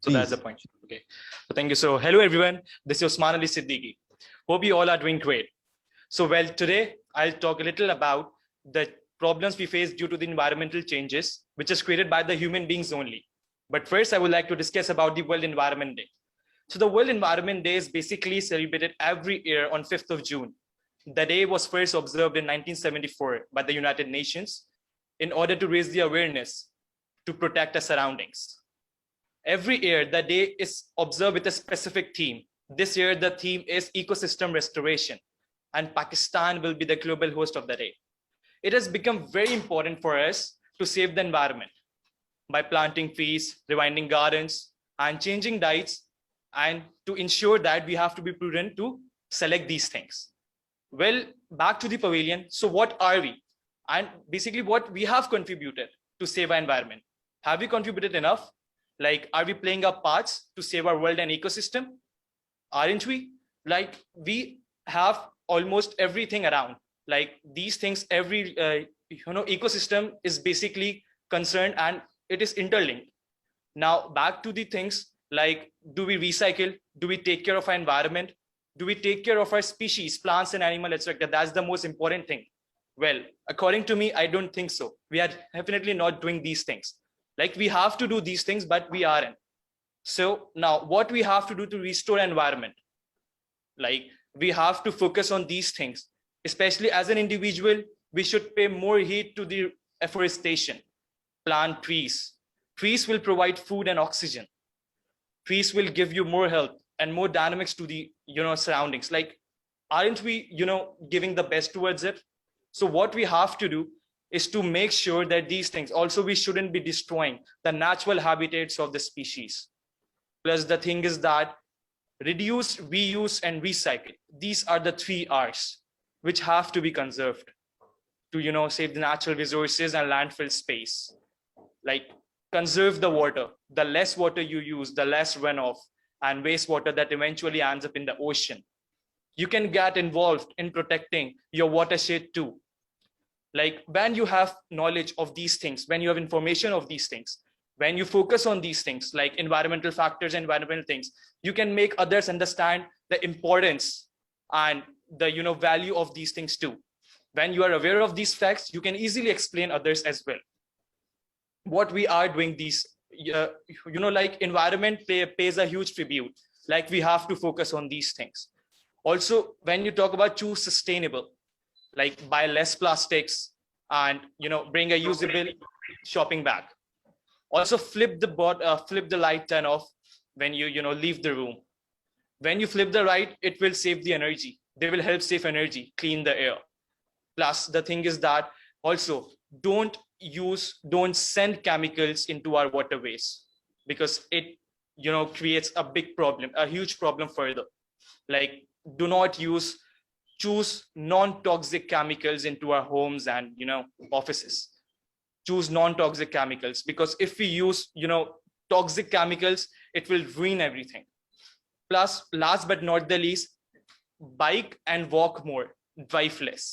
So that's the point. Okay, so thank you. So hello everyone, this is Usman Ali Siddiqui. Hope you all are doing great. So well, today I'll talk a little about the problems we face due to the environmental changes, which is created by the human beings only. But first I would like to discuss about the World Environment Day. So the World Environment Day is basically celebrated every year on 5th of June. The day was first observed in 1974 by the United Nations in order to raise the awareness to protect our surroundings. Every year, the day is observed with a specific theme. This year, the theme is ecosystem restoration, and Pakistan will be the global host of the day. It has become very important for us to save the environment by planting trees, rewinding gardens, and changing diets, and to ensure that we have to be prudent to select these things. Well, back to the pavilion. So what are we? And basically what we have contributed to save our environment. Have we contributed enough? Like, are we playing our parts to save our world and ecosystem? Aren't we? Like, we have almost everything around. Like these things, every ecosystem is basically concerned and it is interlinked. Now back to the things like, do we recycle? Do we take care of our environment? Do we take care of our species, plants and animals, etc.? That's the most important thing. Well, according to me, I don't think so. We are definitely not doing these things. Like, we have to do these things, but we aren't. So now what we have to do to restore environment? Like, we have to focus on these things. Especially as an individual, we should pay more heed to the afforestation. Plant trees. Trees will provide food and oxygen. Trees will give you more health and more dynamics to the surroundings. Like, aren't we giving the best towards it? So what we have to do is to make sure that these things, also we shouldn't be destroying the natural habitats of the species. Plus the thing is that reduce, reuse and recycle. These are the 3 R's which have to be conserved to save the natural resources and landfill space. Like, conserve the water. The less water you use, the less runoff and wastewater that eventually ends up in the ocean. You can get involved in protecting your watershed too. Like, when you have knowledge of these things, when you have information of these things, when you focus on these things like environmental factors, environmental things, you can make others understand the importance and the value of these things too. When you are aware of these facts, you can easily explain others as well. What we are doing these, like environment pays a huge tribute. Like, we have to focus on these things. Also, when you talk about choose sustainable, like buy less plastics and bring a usable shopping bag. Also flip the light turn off when you leave the room. When you flip the light, it will save the energy. They will help save energy, clean the air. Plus, the thing is that also don't send chemicals into our waterways, because it creates a big problem, a huge problem further. Like, do not choose non-toxic chemicals into our homes and offices. Choose non-toxic chemicals, because if we use toxic chemicals, it will ruin everything. Plus, last but not the least, bike and walk more, drive less.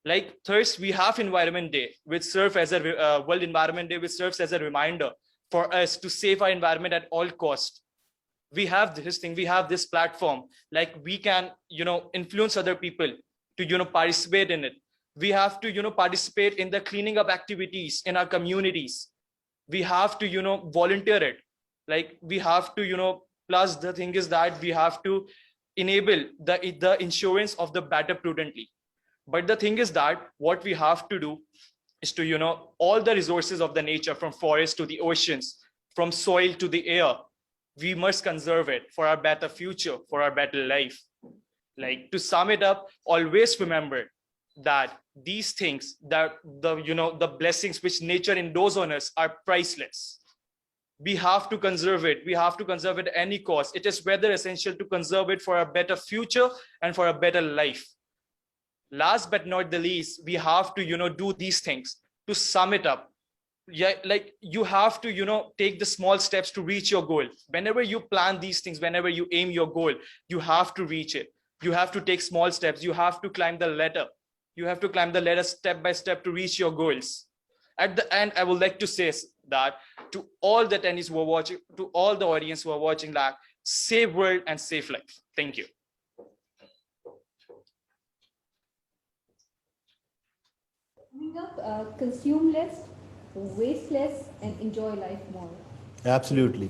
Like first, we have Environment Day, which serves as a World Environment Day, which serves as a reminder for us to save our environment at all costs. We have this platform, like we can influence other people to participate in it. We have to participate in the cleaning up activities in our communities. We have to volunteer it. Like we have to plus the thing is that we have to enable the insurance of the better prudently. But the thing is that what we have to do is to all the resources of the nature, from forest to the oceans, from soil to the air, we must conserve it for our better future, for our better life. Like, to sum it up, always remember that these things, that the blessings which nature endows on us are priceless. We have to conserve it. We have to conserve it at any cost. It is rather essential to conserve it for a better future and for a better life. Last but not the least, we have to do these things. To sum it up, like you have to take the small steps to reach your goal. Whenever you plan these things, whenever you aim your goal, you have to reach it. You have to take small steps. You have to climb the ladder. You have to climb the ladder step by step to reach your goals. At the end, I would like to say that to all the attendees who are watching, to all the audience who are watching, that save world and save life. Thank you. Coming up, consume less, waste less, and enjoy life more. Absolutely.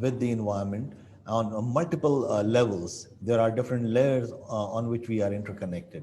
with the environment on multiple levels. There are different layers on which we are interconnected.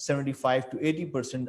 75 to 80%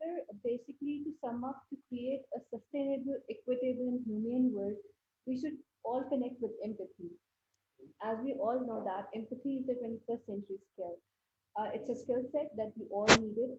Sir, basically to sum up, to create a sustainable, equitable and humane world, we should all connect with empathy. As we all know that empathy is a 21st century skill. It's a skill set that we all needed.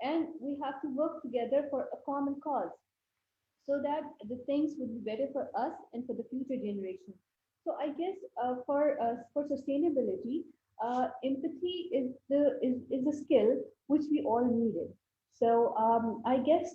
and we have to work together for a common cause so that the things would be better for us and for the future generation. So I guess for sustainability, empathy is a skill which we all needed. So I guess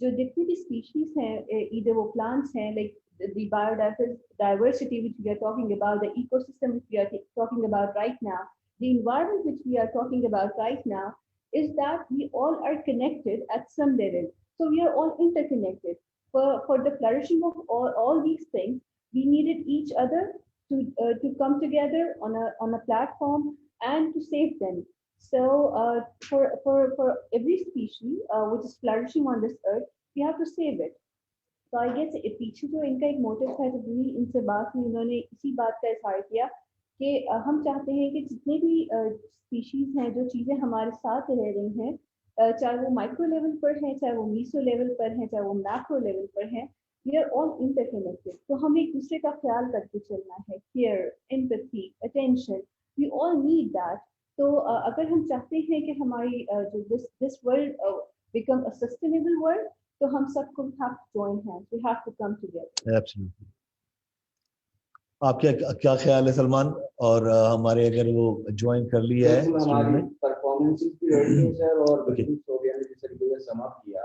جو جتنی بھی اسپیشیز ہیں either وہ plants ہیں like the biodiversity which we are talking about, the ecosystem which we are talking about right now, the environment which we are talking about right now, is that we all are connected at some level. So we are all interconnected. For the flourishing of all these things, we needed each other to come together on a platform and to save them. So for every species which is flourishing on this earth, we have to save it. تو آئی گیس پیچھے جو ان کا ایک موٹو تھا جب بھی ان سے بات ہوئی انہوں نے اسی بات کا اظہار کیا کہ ہم چاہتے ہیں کہ جتنے بھی اسپیشیز ہیں جو چیزیں ہمارے ساتھ رہ رہی ہیں چاہے وہ مائکرو لیول پر ہیں چاہے وہ میسو لیول پر ہیں چاہے وہ میکرو لیول پر ہیں we are all interconnected. تو ہمیں ایک دوسرے کا خیال کر کے چلنا ہے. Care, empathy, attention, we all need that. تو اگر ہم چاہتے ہیں کہ ہماری جو this world become a sustainable world تو ہم سب کو have to join hands. We have to come together. Absolutely. آپ کیا خیال ہے سلمان؟ اور ہمارے اگر وہ جوائن کر لیا ہے ہماری پرفارمنس کی رہی ہے سر اور سوبیا نے جس طریقے سے سم اپ کیا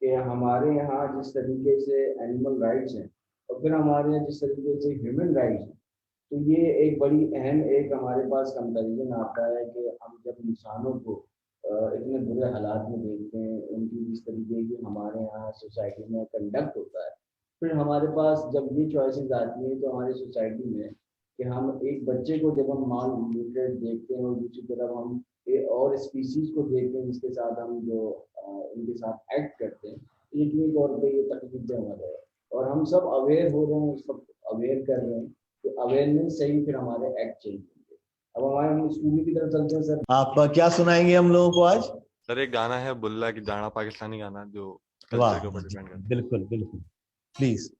کہ ہمارے یہاں جس طریقے سے اینیمل رائٹس ہیں اور پھر ہمارے یہاں جس طریقے سے ہیومن رائٹس ہیں تو یہ ایک بڑی اہم ایک ہمارے پاس کمپیریزن آتا ہے کہ ہم جب انسانوں کو اتنے برے حالات میں دیکھتے ہیں ان کی جس طریقے کی ہمارے یہاں سوسائٹی میں کنڈکٹ ہوتا ہے پھر ہمارے پاس جب یہ چوائسیز آتی ہیں تو ہماری سوسائٹی میں کہ ہم ایک بچے کو جب ہم مال نیوٹریٹ دیکھتے ہیں اور دوسری طرف ہم اور اسپیسیز کو دیکھتے ہیں جس کے ساتھ ہم جو ان کے ساتھ ایکٹ کرتے ہیں یقینی طور پہ یہ تکلیف دہ ہمارا ہے اور ہم سب اویئر ہو رہے ہیں سب اویئر کر رہے ہیں کہ اویئرنیس سے ہی پھر ہمارے ایکٹ چینج ہوں گے. اب ہمارے اسکول کی طرف چلتے ہیں سر. آپ کیا سنائیں گے ہم لوگوں کو آج؟ سر ایک گانا ہے بلا کی جانا پاکستانی گانا جو کلچر کے اوپر ڈیپینڈ کرتا ہے. بالکل بالکل پلیز.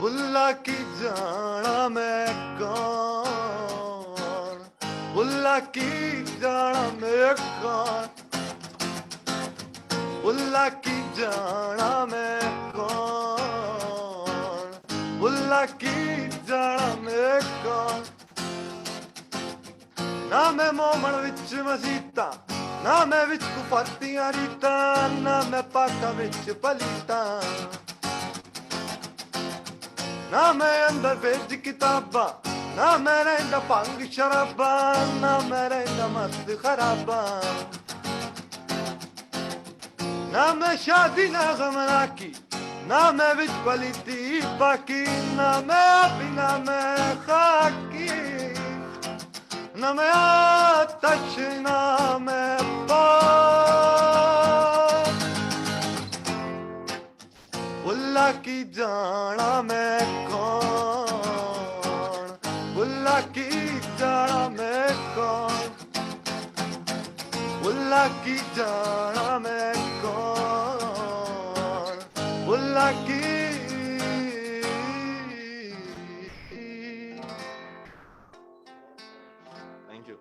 بلا کی جانا میں کون بلا کی جانا میں کون بلا کی جانا میں کون بلا کی جانا میں کون نہ میں مومن وچ مسیتا نہ میں وچ کفرتیاں ریتاں نہ میں پاکاں وچ پلیتاں نہ میں اندر بیج کتاباں نہ میں رہندا پنگ شراباں نہ میں رہندا مست خراباں نہ میں شادی نہ غمنا کی نہ میں وچ پلیتی باقی نہ میں آبی نہ میں خاکی نہ میں آتش نہ میں پاک بلا کی جانا میں کون بلا کی جانا میں کون بلا کی جانا میں کون بلا کی. Thank you.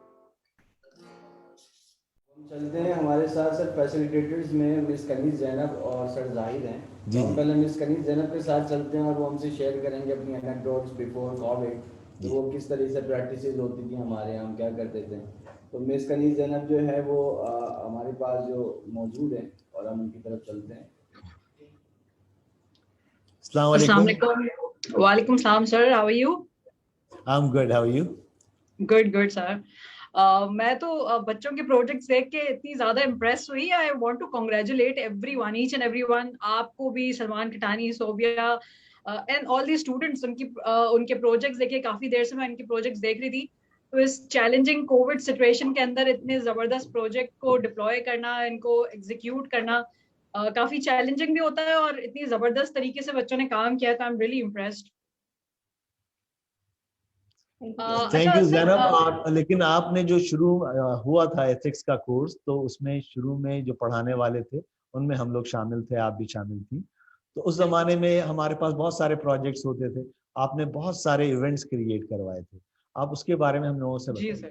ہم چلتے ہیں ہمارے ساتھ سر فیسیلیٹیٹرز میں مس کنیز زینب اور سر زاہد ہیں. ہم پہلے مس کنیز زینب کے ساتھ چلتے ہیں اور وہ ہم سے شیئر کریں گے اپنی انیکڈوٹس بیفور کووڈ وہ کس طرح سے پریکٹسز ہوتی تھیں ہمارے یہاں ہم کیا کرتے تھے. تو مس کنیز زینب جو ہے وہ ہمارے پاس جو موجود ہیں اور ہم ان کی طرف چلتے ہیں. السلام علیکم. وعلیکم السلام sir. How are you? I am good. How are you? Good sir. میں تو بچوں کے پروجیکٹس دیکھ کے اتنی زیادہ امپریس ہوئی. I want to congratulate everyone, each and everyone. آپ کو بھی, Salman Kattani, Sobia and all the students. ان کے پروجیکٹس دیکھے, کافی دیر سے میں ان کے پروجیکٹس دیکھ رہی تھی. تو اس چیلنجنگ کووڈ سچویشن کے اندر اتنے زبردست پروجیکٹ کو ڈپلوائے کرنا, ان کو ایگزیکیوٹ کرنا کافی چیلنجنگ بھی ہوتا ہے اور اتنی زبردست طریقے سے بچوں نے کام کیا تھا. I am really impressed. Thank you Zainab. لیکن آپ نے جو شروع ہوا تھا ایتھکس کا کورس, تو اس میں شروع میں جو پڑھانے والے تھے ان میں ہم لوگ شامل تھے, آپ بھی شامل تھی. تو اس زمانے میں ہمارے پاس بہت سارے پروجیکٹس ہوتے تھے, آپ نے بہت سارے ایونٹس کریٹ کروائے تھے. آپ اس کے بارے میں ہم لوگوں سے بتائیں. جی سر.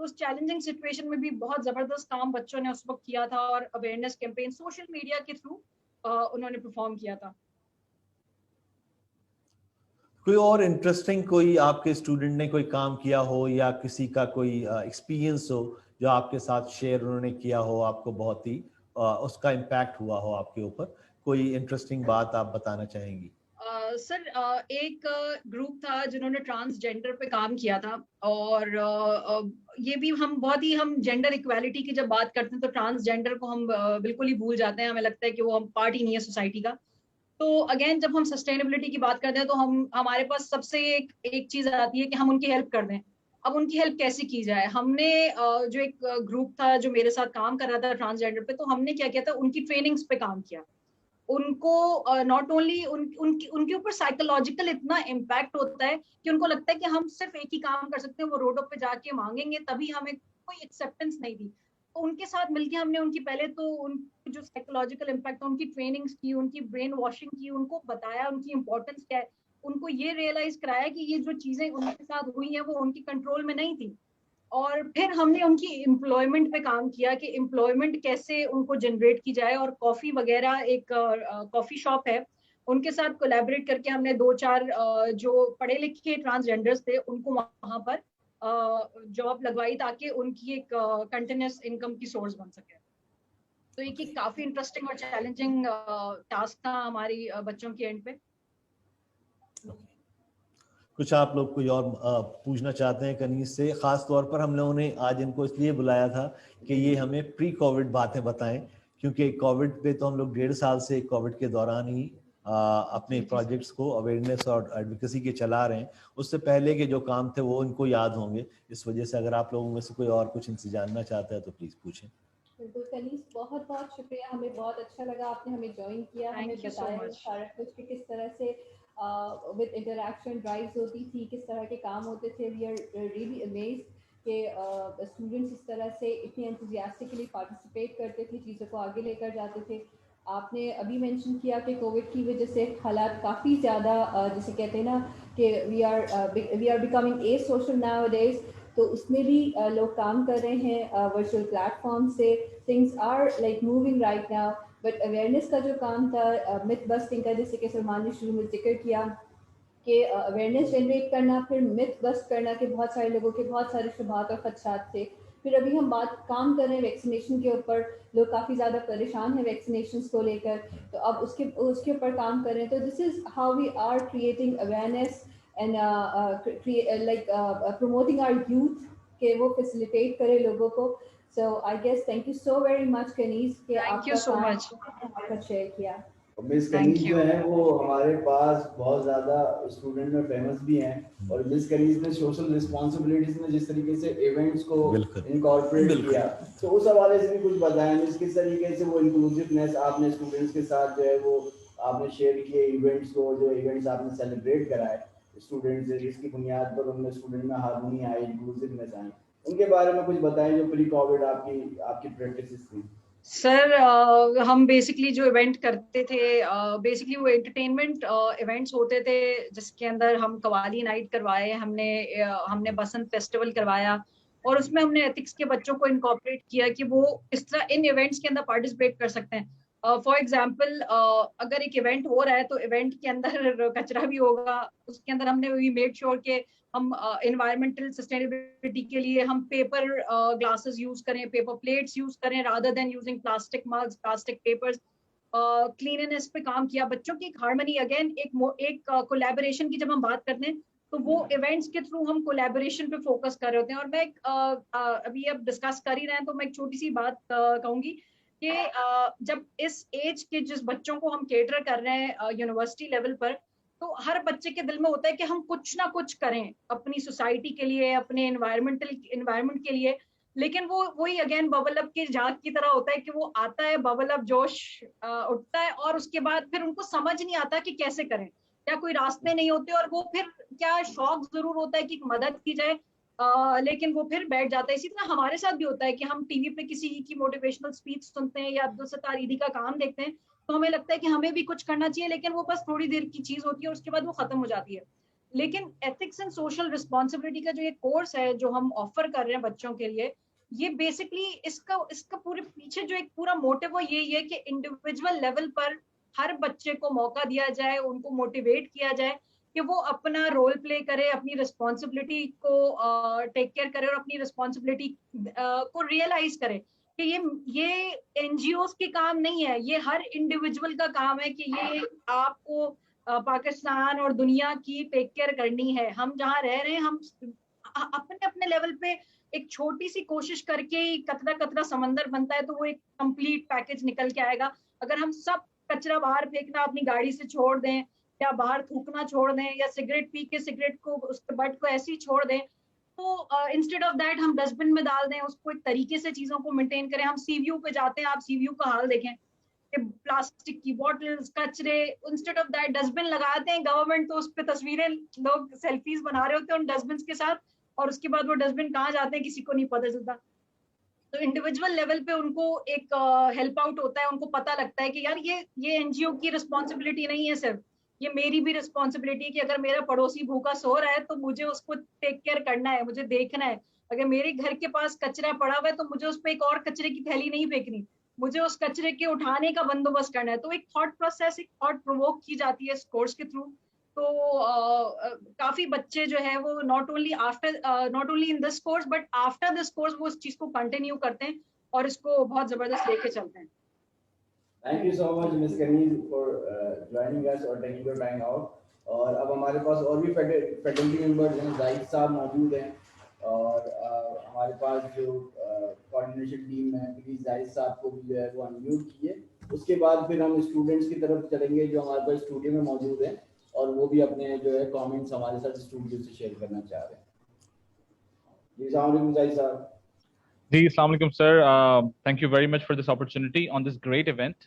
تو اس چیلنجنگ سچویشن میں بھی بہت زبردست کام بچوں نے اس وقت کیا تھا اور اویئرنیس کیمپین سوشل میڈیا کے تھرو انہوں نے پرفارم کیا تھا. کوئی اور انٹرسٹنگ کوئی آپ کے اسٹوڈنٹ نے کوئی کام کیا ہو یا کسی کا کوئی ایکسپیرینس ہو جو آپ کے ساتھ شیئر انہوں نے کیا ہو, آپ کو بہت ہی اس کا امپیکٹ ہوا ہو آپ کے اوپر, کوئی انٹرسٹنگ بات آپ بتانا چاہیں گی؟ سر ایک گروپ تھا جنہوں نے ٹرانسجینڈر پہ کام کیا تھا, اور یہ بھی ہم جینڈر ایکویلٹی کی جب بات کرتے ہیں تو ٹرانسجینڈر کو ہم بالکل ہی بھول جاتے ہیں, ہمیں لگتا ہے کہ وہ ہم پارٹ ہی نہیں ہے سوسائٹی کا. تو اگین جب ہم سسٹینیبلٹی کی بات کرتے ہیں تو ہمارے پاس سب سے ایک چیز آتی ہے کہ ہم ان کی ہیلپ کر دیں. اب ان کی ہیلپ کیسے کی جائے؟ ہم نے جو ایک گروپ تھا جو میرے ساتھ کام کر رہا تھا ٹرانسجینڈر پہ, تو ہم نے کیا کیا تھا, ان کی ٹریننگز پہ کام کیا. ان کو ناٹ اونلی ان کے اوپر سائیکولوجیکل اتنا امپیکٹ ہوتا ہے کہ ان کو لگتا ہے کہ ہم صرف ایک ہی کام کر سکتے ہیں, وہ روڈوں پہ جا کے مانگیں گے تبھی ہمیں کوئی ایکسیپٹنس نہیں دی. تو ان کے ساتھ مل کے ہم نے ان کی پہلے تو ان کی جو سائیکولوجیکل امپیکٹ, ان کی ٹریننگز کی, ان کی برین واشنگ کی, ان کو بتایا ان کی امپورٹنس کیا ہے, ان کو یہ ریئلائز کرایا کہ یہ جو چیزیں ان کے ساتھ ہوئی ہیں وہ ان کی کنٹرول میں نہیں تھی. اور پھر ہم نے ان کی امپلائمنٹ پہ کام کیا کہ امپلائمنٹ کیسے ان کو جنریٹ کی جائے, اور کافی وغیرہ ایک کافی شاپ ہے ان کے ساتھ کولیبریٹ کر کے ہم نے 2-4 جو پڑھے لکھے ٹرانسجینڈرز تھے ان کو وہاں پر جاب لگوائی تاکہ ان کی ایک کنٹینیوس انکم کی سورس بن سکے. تو یہ کافی انٹرسٹنگ اور چیلنجنگ ٹاسک تھا ہماری بچوں کے اینڈ پہ. کچھ آپ لوگ کوئی اور پوچھنا چاہتے ہیں کنیز سے؟ خاص طور پر ہم لوگوں نے آج ان کو اس لیے بلایا تھا کہ یہ ہمیں پری کووڈ باتیں بتائیں, کیونکہ کووڈ پہ تو ہم لوگ 1.5 سال سے کووڈ کے دوران ہی اپنے پروجیکٹس کو اویئرنیس اور ایڈوکیسی کے چلا رہے ہیں. اس سے پہلے کے جو کام تھے وہ ان کو یاد ہوں گے, اس وجہ سے اگر آپ لوگوں میں سے کوئی اور کچھ ان سے جاننا چاہتا ہے تو پلیز پوچھیں. بالکل کنیز, بہت بہت شکریہ, ہمیں بہت اچھا لگا آپ نے ہمیں جوائن کیا, ہمیں بتایا سارا کچھ کہ کس طرح سے ود انٹریکشن ڈرائیوز ہوتی تھی, کس طرح کے کام ہوتے تھے. وی آر ریئلی امیزڈ کہ اسٹوڈنٹس اس طرح سے اتنی انتھوزیاسٹکلی پارٹیسپیٹ کرتے تھے, چیزوں کو آگے لے کر جاتے تھے. آپ نے ابھی مینشن کیا کہ کووڈ کی وجہ سے حالات کافی زیادہ جسے کہتے ہیں نا کہ we are becoming a social nowadays, تو اس میں بھی لوگ کام کر رہے ہیں ورچوئل پلیٹ فارم سے. Things are like moving right now, but awareness کا جو کام تھا, متھ بسٹنگ کا, جیسے کہ سلمان نے شروع میں ذکر کیا کہ اویئرنیس جنریٹ کرنا, پھر متھ بسٹ کرنا کہ بہت سارے لوگوں کے بہت سارے شبہات اور خدشات تھے. پھر ابھی ہم کام کر رہے ہیں ویکسینیشن کے اوپر, لوگ کافی زیادہ پریشان ہیں ویکسینیشنس کو لے کر, تو اب اس کے اوپر کام کر رہے ہیں. تو this is how we are creating awareness and like promoting our youth کہ وہ فیسیلیٹیٹ کرے لوگوں کو. So I guess thank you so very much کنیز کہ آپ کا کام شیئر کیا. مس کنیز جو ہیں وہ ہمارے پاس بہت زیادہ اسٹوڈنٹ میں فیمس بھی ہیں, اور مس کنیز نے سوشل رسپانسبلٹیز میں جس طریقے سے ایونٹس کو انکارپوریٹ کیا, تو اس حوالے سے بھی کچھ بتائیں مس, کس طریقے سے وہ انکلوسیونیس آپ نے اسٹوڈنٹس کے ساتھ جو ہے وہ آپ نے شیئر کیے ایونٹس کو, جو ایونٹس آپ نے سیلیبریٹ کرائے اسٹوڈنٹ سے, جس کی بنیاد پر ان میں اسٹوڈنٹ میں ہارمونی آئی, انکلوسیونیس آئی, ان کے بارے میں کچھ بتائیں جو پری کووڈ آپ کی پریکٹسز تھی. سر ہم بیسکلی جو ایونٹ کرتے تھے, بیسکلی وہ انٹرٹینمنٹ ایونٹس ہوتے تھے جس کے اندر ہم قوالی نائٹ کروائے, ہم نے بسنت فیسٹیول کروایا, اور اس میں ہم نے ایتھکس کے بچوں کو انکارپوریٹ کیا کہ وہ اس طرح ان ایونٹس کے اندر پارٹیسپیٹ کر سکتے ہیں. فار ایگزامپل اگر ایک ایونٹ ہو رہا ہے تو ایونٹ کے اندر کچرا بھی ہوگا, اس کے اندر ہم نے وی میڈ شیور کہ ہم انوائرمنٹل سسٹینیبلٹی کے لیے ہم پیپر گلاسز یوز کریں, پیپر پلیٹس یوز کریں rather than using plastic mugs, plastic papers. Cleanness پہ کام کیا, بچوں کی ایک ہارمنی, اگین ایک کولیبوریشن کی جب ہم بات کرتے ہیں تو وہ ایونٹس کے تھرو ہم کولیبوریشن پہ فوکس کر رہے ہوتے ہیں. اور میں ابھی اب ڈسکس کر ہی رہے ہیں تو میں ایک چھوٹی سی بات کہوں گی کہ جب اس ایج کے جس بچوں کو ہم کیٹر کر رہے ہیں یونیورسٹی لیول پر, تو ہر بچے کے دل میں ہوتا ہے کہ ہم کچھ نہ کچھ کریں اپنی سوسائٹی کے لیے, اپنے انوائرمنٹ کے لیے. لیکن وہ وہی اگین ببل اپ کی جھاگ کی طرح ہوتا ہے کہ وہ آتا ہے, ببل اپ جوش اٹھتا ہے, اور اس کے بعد پھر ان کو سمجھ نہیں آتا کہ کیسے کریں, کیا کوئی راستے نہیں ہوتے, اور وہ پھر کیا شوق ضرور ہوتا ہے کہ مدد کی جائے, لیکن وہ پھر بیٹھ جاتا ہے. اسی طرح ہمارے ساتھ بھی ہوتا ہے کہ ہم ٹی وی پہ کسی کی موٹیویشنل اسپیچ سنتے ہیں یا عبدالستار ایدھی کا کام دیکھتے ہیں تو ہمیں لگتا ہے کہ ہمیں بھی کچھ کرنا چاہیے, لیکن وہ بس تھوڑی دیر کی چیز ہوتی ہے اور اس کے بعد وہ ختم ہو جاتی ہے. لیکن ایتھکس اینڈ سوشل رسپانسبلٹی کا جو یہ کورس ہے جو ہم آفر کر رہے ہیں بچوں کے لیے, یہ بیسکلی اس کا پورے پیچھے جو ایک پورا موٹو وہ یہی ہے کہ انڈیویجول لیول پر ہر بچے کو موقع دیا جائے, ان کو موٹیویٹ کیا جائے کہ وہ اپنا رول پلے کرے, اپنی رسپانسبلٹی کو ٹیک کیئر کرے اور اپنی رسپانسبلٹی کو ریئلائز کرے کہ یہ این جی اوز کے کام نہیں ہے, یہ ہر انڈیویجول کا کام ہے کہ یہ آپ کو پاکستان اور دنیا کی ٹیک کیئر کرنی ہے. ہم جہاں رہ رہے ہیں ہم اپنے اپنے لیول پہ ایک چھوٹی سی کوشش کر کے ہی قطرہ قطرہ سمندر بنتا ہے, تو وہ ایک کمپلیٹ پیکج نکل کے آئے گا. اگر ہم سب کچرا باہر پھینکنا اپنی گاڑی سے چھوڑ دیں, یا باہر تھوکنا چھوڑ دیں, یا سگریٹ پی کے سگریٹ کو اس کے بٹ کو ایسے ہی چھوڑ دیں, تو انسٹیڈ آف دیٹ ہم ڈسٹ بن میں ڈال دیں, اس کو ایک طریقے سے چیزوں کو مینٹین کریں. ہم سی ویو پہ جاتے ہیں, آپ سی ویو کا حال دیکھیں کہ پلاسٹک کی بوٹلز, کچرے, instead of that dustbin لگاتے ہیں گورنمنٹ, تو اس پہ تصویریں لوگ سیلفیز بنا رہے ہوتے ہیں ان ڈسٹ بنس کے ساتھ, اور اس کے بعد وہ ڈسٹ بن کہاں جاتے ہیں کسی کو نہیں پتہ چلتا. تو انڈیویجول لیول پہ ان کو ایک ہیلپ آؤٹ ہوتا ہے, ان کو پتہ لگتا ہے کہ یار یہ این جی او کی رسپانسبلٹی نہیں ہے صرف, یہ میری بھی رسپانسبلٹی ہے کہ اگر میرا پڑوسی بھوکا سو رہا ہے تو مجھے اس کو ٹیک کیئر کرنا ہے, مجھے دیکھنا ہے. اگر میرے گھر کے پاس کچرا پڑا ہوا ہے تو مجھے اس پہ ایک اور کچرے کی تھیلی نہیں پھینکنی, مجھے اس کچرے کے اٹھانے کا بندوبست کرنا ہے. تو ایک تھاٹ پروسیس, ایک تھاٹ پرووک کی جاتی ہے اس کورس کے تھرو. تو کافی بچے جو ہے وہ not only in this course but after this course وہ اس چیز کو کنٹینیو کرتے ہیں اور اس کو بہت زبردست لے کے چلتے ہیں. Thank you so much, Ms. Kaneez, for joining us or taking your time out. اور اب ہمارے پاس اور بھی فیکلٹی ممبرز ہیں, زاہد صاحب موجود ہیں, اور ہمارے پاس جو کوآرڈینیشن ٹیم ہے, پلیز زاہد صاحب کو بھی جو ہے وہ انمیوٹ کیے. اس کے بعد پھر ہم اسٹوڈنٹس کی طرف چلیں گے جو ہمارے پاس اسٹوڈیو میں موجود ہیں, اور وہ بھی اپنے جو ہے کامنٹس ہمارے ساتھ اسٹوڈیو سے شیئر کرنا چاہ رہے ہیں. جی السلام علیکم زاہد صاحب. Ji, Assalamu alaikum, sir. Thank you very much for this opportunity on this great event.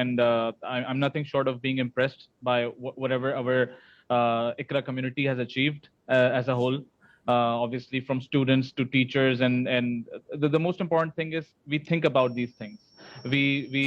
and I'm nothing short of being impressed by whatever our ICRA community has achieved as a whole. Obviously, from students to teachers, and the most important thing is we think about these things. We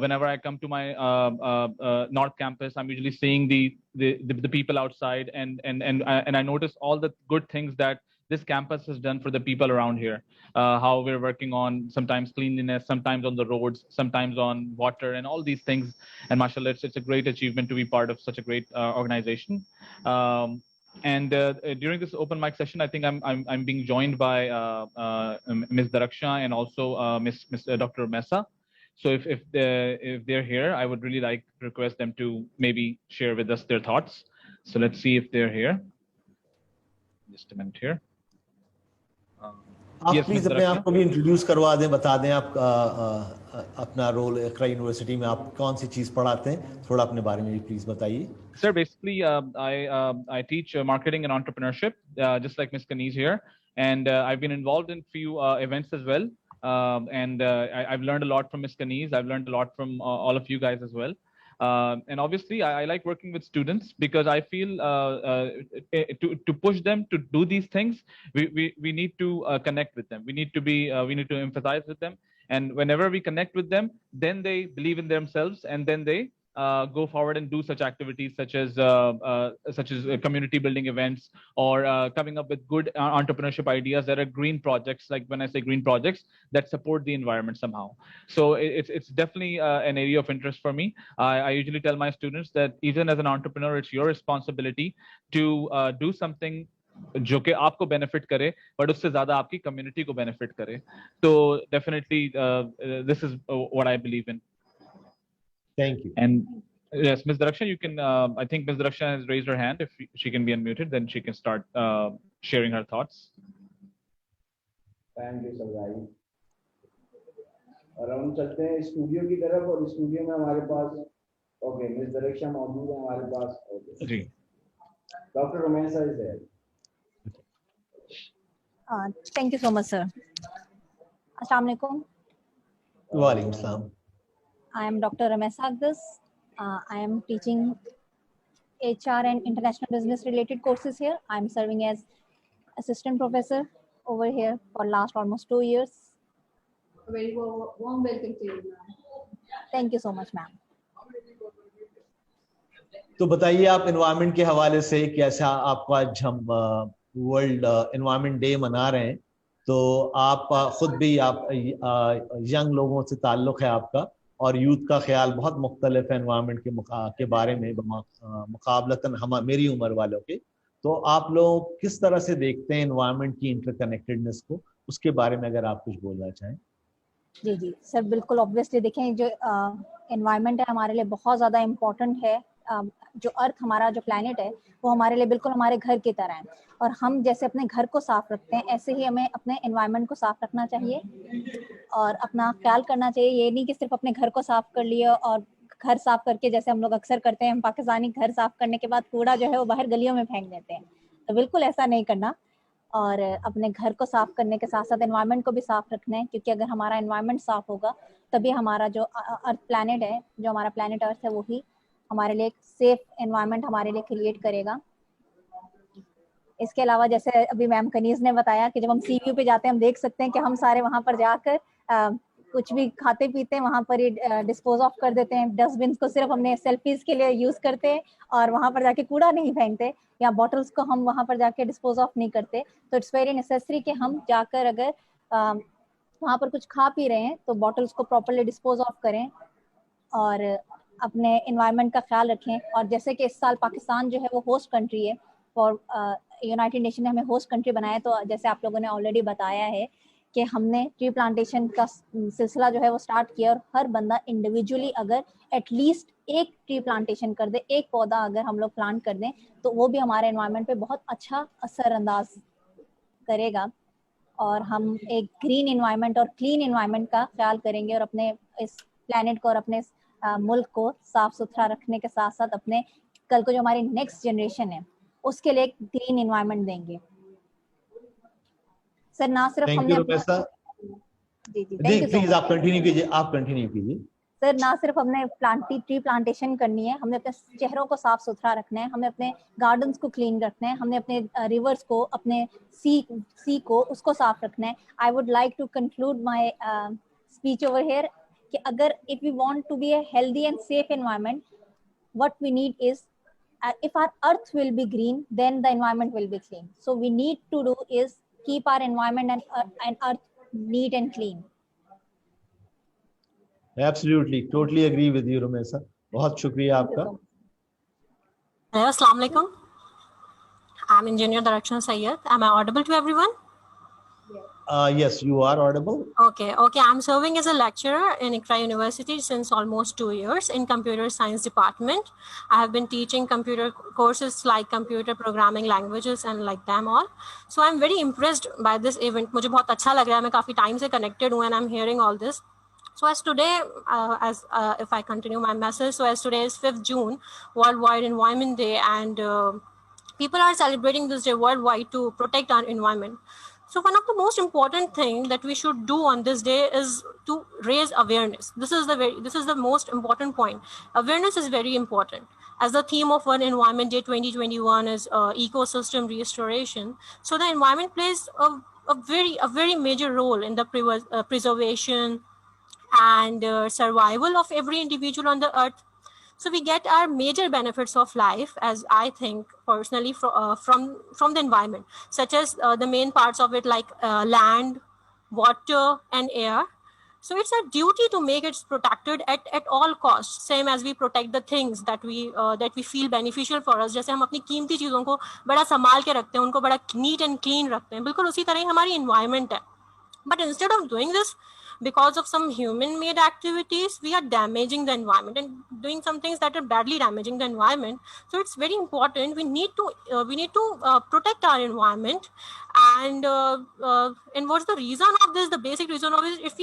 Whenever I come to my North Campus, I'm usually seeing the people outside, and I notice all the good things that this campus has done for the people around here. How we're working on sometimes cleanliness, sometimes on the roads, sometimes on water, and all these things. And mashallah, it's a great achievement to be part of such a great organization. And during this open mic session, I think I'm being joined by Ms. Daraksha and also Ms. Dr. Mesa. So if they're here, I would really like to request them to maybe share with us their thoughts. So let's see if they're here. Just a minute here. آپ پلیز اپنے آپ کو بھی انٹروڈیوس کروا دیں, بتا دیں آپ اپنا رول اقرا یونیورسٹی میں آپ کون سی چیز پڑھاتے ہیں, تھوڑا اپنے بارے میں بھی پلیز بتائیے. Sir, basically I teach marketing and entrepreneurship, just like Ms. Kaneez here, and I've been involved in few events as well. And I've learned a lot from Ms. Kaneez. I've learned a lot from all of you guys as well. And obviously, I like working with students because I feel to push them to do these things, we need to connect with them. We need to empathize with them. And whenever we connect with them, then they believe in themselves, and then they go forward and do such activities such as community building events, or coming up with good entrepreneurship ideas that are green projects. Like when I say green projects, that support the environment somehow. So it's definitely an area of interest for me. I usually tell my students that even as an entrepreneur, it's your responsibility to do something جو کہ آپ کو بینیفٹ کرے, بٹ اس سے زیادہ آپ کی کمیونٹی کو بینیفٹ کرے. تو definitely this is what I believe in. Thank you. And yes, Ms. Daraksha, you can, I think Ms. Daraksha has raised her hand. If she can be unmuted, then she can start sharing her thoughts. Thank you, Sabrai. اور ہم چلتے ہیں اسٹوڈیو کی طرف, اور اسٹوڈیو میں ہمارے پاس اوکے Ms. Daraksha موجود ہے ہمارے پاس. جی. Dr. Rumesa is there. Thank you so much, sir. Assalamu alaikum. Wa alaikum assalam. I am Dr. Ramesh Agdas. I am teaching HR and international business related courses here. I am serving as assistant professor over here for last almost 2 years. A very warm welcome to you, ma'am. Thank you so much, ma'am. تو بتائیے آپ انوائرمنٹ کے حوالے سے کیسا آپ کا آج ہم ورلڈ انوائرمنٹ ڈے منا رہے ہیں, تو آپ خود بھی آپ ینگ لوگوں سے تعلق ہے آپ کا, اور یوتھ کا خیال بہت مختلف ہے انوائرمنٹ کے بارے میں مقابلتاً میری عمر والوں کے. تو آپ لوگ کس طرح سے دیکھتے ہیں انوائرمنٹ کی انٹر کنیکٹڈنس کو, اس کے بارے میں اگر آپ کچھ بولنا چاہیں. جی سر, بالکل obviously دیکھیں جو انوائرمنٹ ہے ہمارے لیے بہت زیادہ امپورٹنٹ ہے. جو ارتھ ہمارا جو پلانٹ ہے وہ ہمارے لیے بالکل ہمارے گھر کی طرح ہے, اور ہم جیسے اپنے گھر کو صاف رکھتے ہیں ایسے ہی ہمیں اپنے انوائرمنٹ کو صاف رکھنا چاہیے اور اپنا خیال کرنا چاہیے. یہ نہیں کہ صرف اپنے گھر کو صاف کر لیا اور گھر صاف کر کے, جیسے ہم لوگ اکثر کرتے ہیں, ہم پاکستانی گھر صاف کرنے کے بعد کوڑا جو ہے وہ باہر گلیوں میں پھینک دیتے ہیں. تو بالکل ایسا نہیں کرنا, اور اپنے گھر کو صاف کرنے کے ساتھ ساتھ انوائرمنٹ کو بھی صاف رکھنا ہے, کیونکہ اگر ہمارا انوائرمنٹ صاف ہوگا تبھی ہمارا جو ارتھ پلانٹ ہے, جو ہمارا پلانٹ ارتھ ہے, وہی ہمارے لیے ایک سیف انوائرمنٹ ہمارے لیے کریٹ کرے گا. اس کے علاوہ جیسے ابھی میم کنیز نے بتایا کہ جب ہم سی ویو پہ جاتے ہیں ہم دیکھ سکتے ہیں کہ ہم سارے وہاں پر جا کر کچھ بھی کھاتے پیتے ہیں وہاں پر ہی ڈسپوز آف کر دیتے ہیں. ڈسٹ بنس کو صرف ہم نے سیلفیز کے لیے یوز کرتے ہیں اور وہاں پر جا کے کوڑا نہیں پھینکتے, یا بوٹلس کو ہم وہاں پر جا کے ڈسپوز آف نہیں کرتے. تو اٹس ویری نیسیسری کہ ہم جا کر اگر وہاں پر کچھ کھا پی رہے ہیں تو بوٹلس کو پراپرلی ڈسپوز آف کریں اور اپنے انوائرمنٹ کا خیال رکھیں. اور جیسے کہ اس سال پاکستان جو ہے وہ ہوسٹ کنٹری ہے فار یونائٹیڈ نیشن نے ہمیں ہوسٹ کنٹری بنایا, تو جیسے آپ لوگوں نے آلریڈی بتایا ہے کہ ہم نے ٹری پلانٹیشن کا سلسلہ جو ہے وہ اسٹارٹ کیا, اور ہر بندہ انڈیویجولی اگر ایٹ لیسٹ ایک ٹری پلانٹیشن کر دے, ایک پودا اگر ہم لوگ پلانٹ کر دیں تو وہ بھی ہمارے انوائرمنٹ پہ بہت اچھا اثر انداز کرے گا, اور ہم ایک گرین انوائرمنٹ اور کلین انوائرمنٹ کا خیال کریں گے, اور اپنے اس پلانٹ کو اور اپنے ملک کو صاف ستھرا رکھنے کے ساتھ ساتھ اپنے کل کو جو ہماری نیکسٹ جنریشن ہے اس کے لیے ایک گرین انوائرمنٹ دیں گے. سر نہ صرف ہم نے پلیز آپ کنٹینیو کیجیے. سر نہ صرف ہم نے ٹری پلانٹیشن کرنی ہے, ہم نے اپنے چہروں کو صاف ستھرا رکھنا ہے, ہم نے اپنے گارڈنس کو کلین رکھنا ہے, ہم نے اپنے ریورس کو, اپنے سی کو, اس کو صاف رکھنا ہے. I would like to conclude my speech over here کہ اگر if we want to be a healthy and safe environment, what we need is if our earth will be green, then the environment will be clean. So we need to do is keep our environment and earth neat and clean. Absolutely, totally agree with you, Rumesa. بہت شکریہ آپ کا. Assalamu alaikum. I'm Engineer Direction Sayyed. Am I audible to everyone? Yes, you are audible. Okay. I'm serving as a lecturer in Iqra University since almost 2 years in computer science department. I have been teaching computer courses like computer programming languages and like them all. So I'm very impressed by this event. مجھے بہت اچھا لگ رہا ہے, میں کافی ٹائم سے connected ہوں and I'm hearing all this. So as today, if I continue my message, so as today is 5th June, Worldwide Environment Day, and people are celebrating this day worldwide to protect our environment. So one of the most important thing that we should do on this day is to raise awareness. This is the most important point. Awareness is very important. As the theme of World Environment Day 2021 is ecosystem restoration. So the environment plays a very major role in the preservation and survival of every individual on the earth. So we get our major benefits of life, as I think personally, from the environment, such as the main parts of it like land, water and air. So it's our duty to make it protected at all costs, same as we protect the things that we feel beneficial for us. جیسے ہم اپنی قیمتی چیزوں کو بڑا سنبھال کے رکھتے ہیں, ان کو بڑا نیٹ اینڈ کلین رکھتے ہیں, بالکل اسی طرح ہی ہماری انوائرمنٹ ہے. But instead of doing this, because of some human-made activities, we are damaging the environment and doing some things that are badly damaging the environment. So it's very important. We need to protect our environment. And what's the reason of this? The basic reason of it is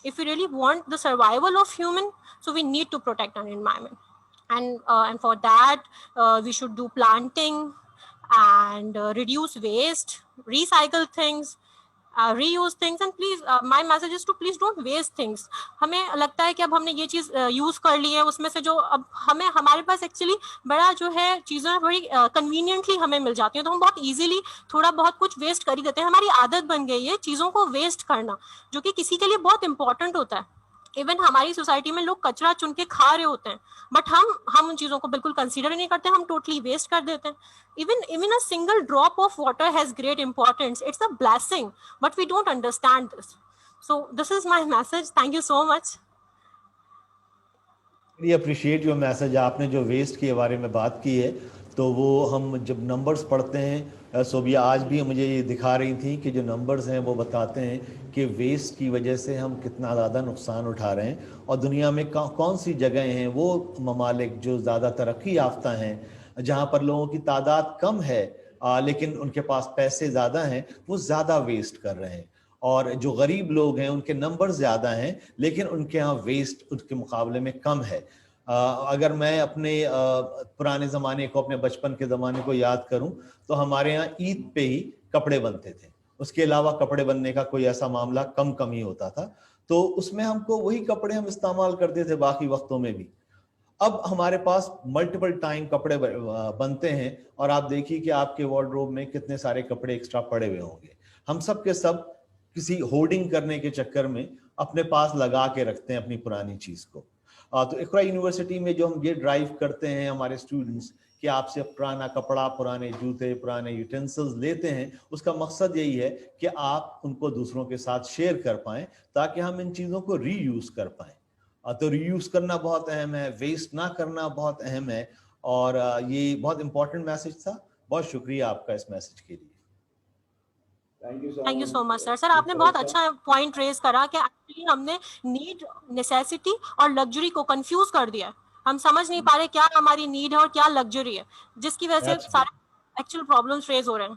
if we really want the survival of human, so we need to protect our environment. And for that, we should do planting and reduce waste, recycle things, reuse things, and please my message is to please don't waste things. ہمیں لگتا ہے کہ اب ہم نے یہ چیز یوز کر لی ہے, اس میں سے جو اب ہمیں ہمارے پاس ایکچولی بڑا جو ہے چیزیں بڑی کنوینئنٹلی ہمیں مل جاتی ہیں, تو ہم بہت ایزیلی تھوڑا بہت کچھ ویسٹ کر ہی دیتے ہیں. ہماری عادت بن گئی ہے چیزوں کو ویسٹ کرنا, جو کہ کسی کے لیے بہت امپورٹنٹ ہوتا ہے. ایون ہماری سوسائٹی میں لوگ کچرا چن کے کھا رہے ہوتے ہیں, بٹ ہم ان چیزوں کو بالکل کنسیڈر ہی نہیں کرتے, ہم ٹوٹلی ویسٹ کر دیتے ہیں. Even a single drop of water has great importance. It's a blessing, but we don't understand this. So this is my message. Thank you so much. really appreciate your message. آپ نے جو ویسٹ کے بارے میں بات کی ہے, تو وہ ہم جب نمبرز پڑھتے ہیں, صوبیہ آج بھی مجھے یہ دکھا رہی تھیں کہ جو نمبرز ہیں وہ بتاتے ہیں کہ ویسٹ کی وجہ سے ہم کتنا زیادہ نقصان اٹھا رہے ہیں, اور دنیا میں کون سی جگہیں ہیں وہ ممالک جو زیادہ ترقی یافتہ ہیں, جہاں پر لوگوں کی تعداد کم ہے لیکن ان کے پاس پیسے زیادہ ہیں, وہ زیادہ ویسٹ کر رہے ہیں. اور جو غریب لوگ ہیں ان کے نمبر زیادہ ہیں لیکن ان کے ہاں ویسٹ ان کے مقابلے میں کم ہے. اگر میں اپنے پرانے زمانے کو, اپنے بچپن کے زمانے کو یاد کروں, تو ہمارے ہاں عید پہ ہی کپڑے بنتے تھے, اس کے علاوہ کپڑے بننے کا کوئی ایسا معاملہ کم ہی ہوتا تھا, تو اس میں ہم کو وہی کپڑے ہم استعمال کرتے تھے باقی وقتوں میں بھی. اب ہمارے پاس ملٹیپل ٹائم کپڑے بنتے ہیں, اور آپ دیکھیے کہ آپ کے وارڈروب میں کتنے سارے کپڑے ایکسٹرا پڑے ہوئے ہوں گے. ہم سب کے سب کسی ہولڈنگ کرنے کے چکر میں اپنے پاس لگا کے رکھتے ہیں اپنی پرانی چیز کو. تو اقرا یونیورسٹی میں جو ہم یہ ڈرائیو کرتے ہیں ہمارے اسٹوڈنٹس کہ آپ سے پرانا کپڑا, پرانے جوتے, پرانے یوٹینسلز لیتے ہیں, اس کا مقصد یہی ہے کہ آپ ان کو دوسروں کے ساتھ شیئر کر پائیں تاکہ ہم ان چیزوں کو ری یوز کر پائیں. تو ری یوز کرنا بہت اہم ہے, ویسٹ نہ کرنا بہت اہم ہے, اور یہ بہت امپورٹنٹ میسج تھا. بہت شکریہ آپ کا اس میسج کے لیے. تھینک یو سو مچ سر. سر آپ نے بہت اچھا پوائنٹ ریز کرا کہ ایکچولی ہم نے نیڈ, نیسیسٹی اور لگژری کو کنفیوز کر دیا. ہم سمجھ نہیں پا رہے کیا ہماری نیڈ ہے اور کیا لگژری ہے, جس کی وجہ سے سارے ایکچوئل پرابلمس ریز ہو رہے ہیں.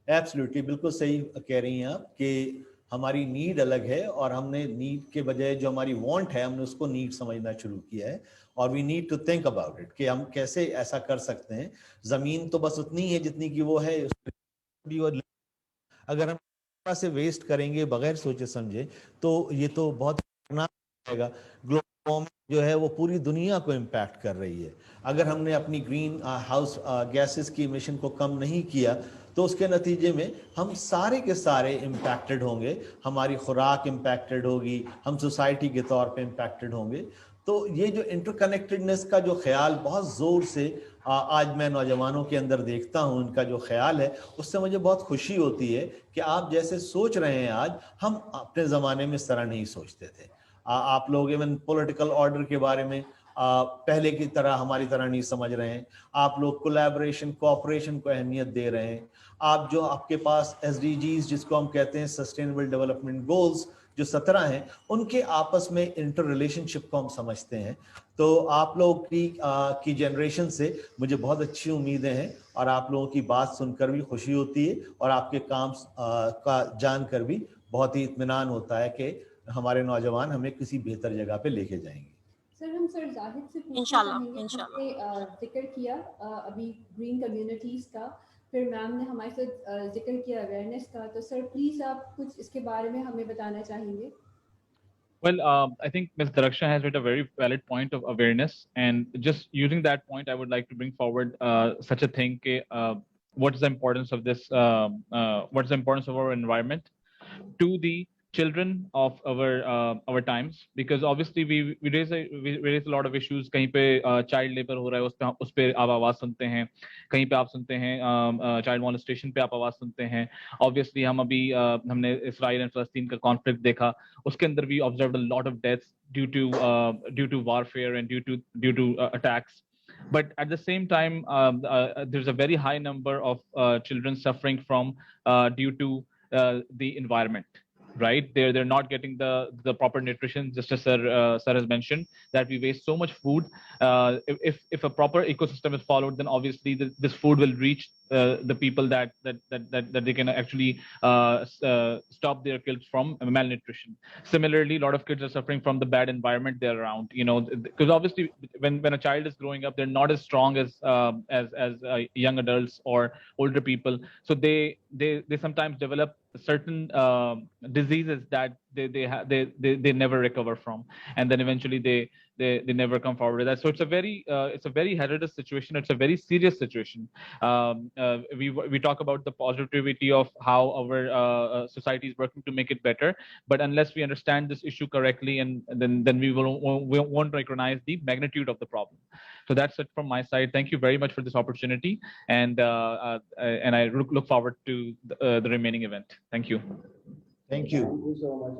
ایبسلیوٹلی, بالکل صحیح کہہ رہی ہیں آپ کہ ہماری نیڈ الگ ہے, اور ہم نے نیڈ کے بجائے جو ہماری وانٹ ہے ہم نے اس کو نیڈ سمجھنا شروع کیا ہے, اور we need to think about it کہ ہم کیسے ایسا کر سکتے ہیں. زمین تو بس اتنی ہے جتنی کی وہ ہے, اگر ہم سے ویسٹ کریں گے بغیر سوچے سمجھے تو یہ تو بہت خطرناک رہے گا. گلوبل وارمنگ جو ہے وہ پوری دنیا کو امپیکٹ کر رہی ہے. اگر ہم نے اپنی گرین ہاؤس گیسز کی ایمیشن کو کم نہیں کیا تو اس کے نتیجے میں ہم سارے کے سارے امپیکٹڈ ہوں گے. ہماری خوراک امپیکٹڈ ہوگی, ہم سوسائٹی کے طور پہ امپیکٹڈ ہوں گے. تو یہ جو انٹر کنیکٹڈنس کا جو خیال بہت زور سے آج میں نوجوانوں کے اندر دیکھتا ہوں, ان کا جو خیال ہے, اس سے مجھے بہت خوشی ہوتی ہے کہ آپ جیسے سوچ رہے ہیں آج, ہم اپنے زمانے میں اس طرح نہیں سوچتے تھے. آپ لوگ ایون پولیٹیکل آرڈر کے بارے میں پہلے کی طرح ہماری طرح نہیں سمجھ رہے ہیں. آپ لوگ کولیبریشن, کوآپریشن کو اہمیت دے رہے ہیں. آپ کے پاس SDGs جس کو ہم کہتے ہیں سسٹینیبل ڈیولپمنٹ گولز جو 17 ہیں, ان کے آپس میں انٹر ریلیشن شپ کو ہم سمجھتے ہیں. تو آپ لوگ کی جنریشن سے مجھے بہت اچھی امیدیں ہیں, اور آپ لوگوں کی بات سن کر بھی خوشی ہوتی ہے, اور آپ کے کام کا جان کر بھی بہت ہی اطمینان ہوتا ہے کہ ہمارے نوجوان ہمیں کسی بہتر جگہ پہ لے کے جائیں گے. سر ہم سر زاہد سے پوچھنا چاہیں گے, ہم نے ذکر کیا ابھی گرین کمیونٹیز کا, پھر میم نے ہمارے ساتھ ذکر کیا اویئرنیس کا, تو سر پلیز آپ کچھ اس کے بارے میں ہمیں بتانا چاہیں گے. Well, I think Ms. Daraksha has made a very valid point of awareness, and just using that point, I would like to bring forward such a thing. What is the importance of this? What's the importance of our environment to the children of our times? Because obviously we raise a lot of issues. kahin pe child labor ho raha hai, us pe aap awaaz sunte hain. kahin pe aap sunte hain child molestation pe aap awaaz sunte hain. Obviously humne Israel and Palestine ka conflict dekha, uske andar we observed a lot of deaths due to warfare and due to attacks. But at the same time, there's a very high number of children suffering from due to the environment. Right, they're not getting the proper nutrition, just as sir has mentioned, that we waste so much food. If a proper ecosystem is followed, then obviously this food will reach the people that they can actually stop their kids from malnutrition. Similarly, a lot of kids are suffering from the bad environment they're around, because obviously when a child is growing up, they're not as strong as young adults or older people, so they sometimes develop certain diseases that they never recover from, and then eventually they never come forward with that. So it's a very hazardous situation. It's a very serious situation. We talk about the positivity of how our society is working to make it better, but unless we understand this issue correctly, and then we won't recognize the magnitude of the problem. So that's it from my side. Thank you very much for this opportunity, and I look forward to the remaining event. Thank you. Thank you. Thank you so much.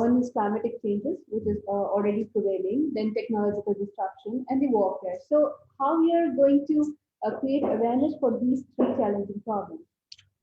One is climatic changes, which is already prevailing, then technological disruption and the warfare. So how we are going to create awareness for these three challenging problems?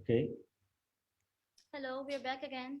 Okay. Hello, we are back again.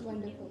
Wonderful.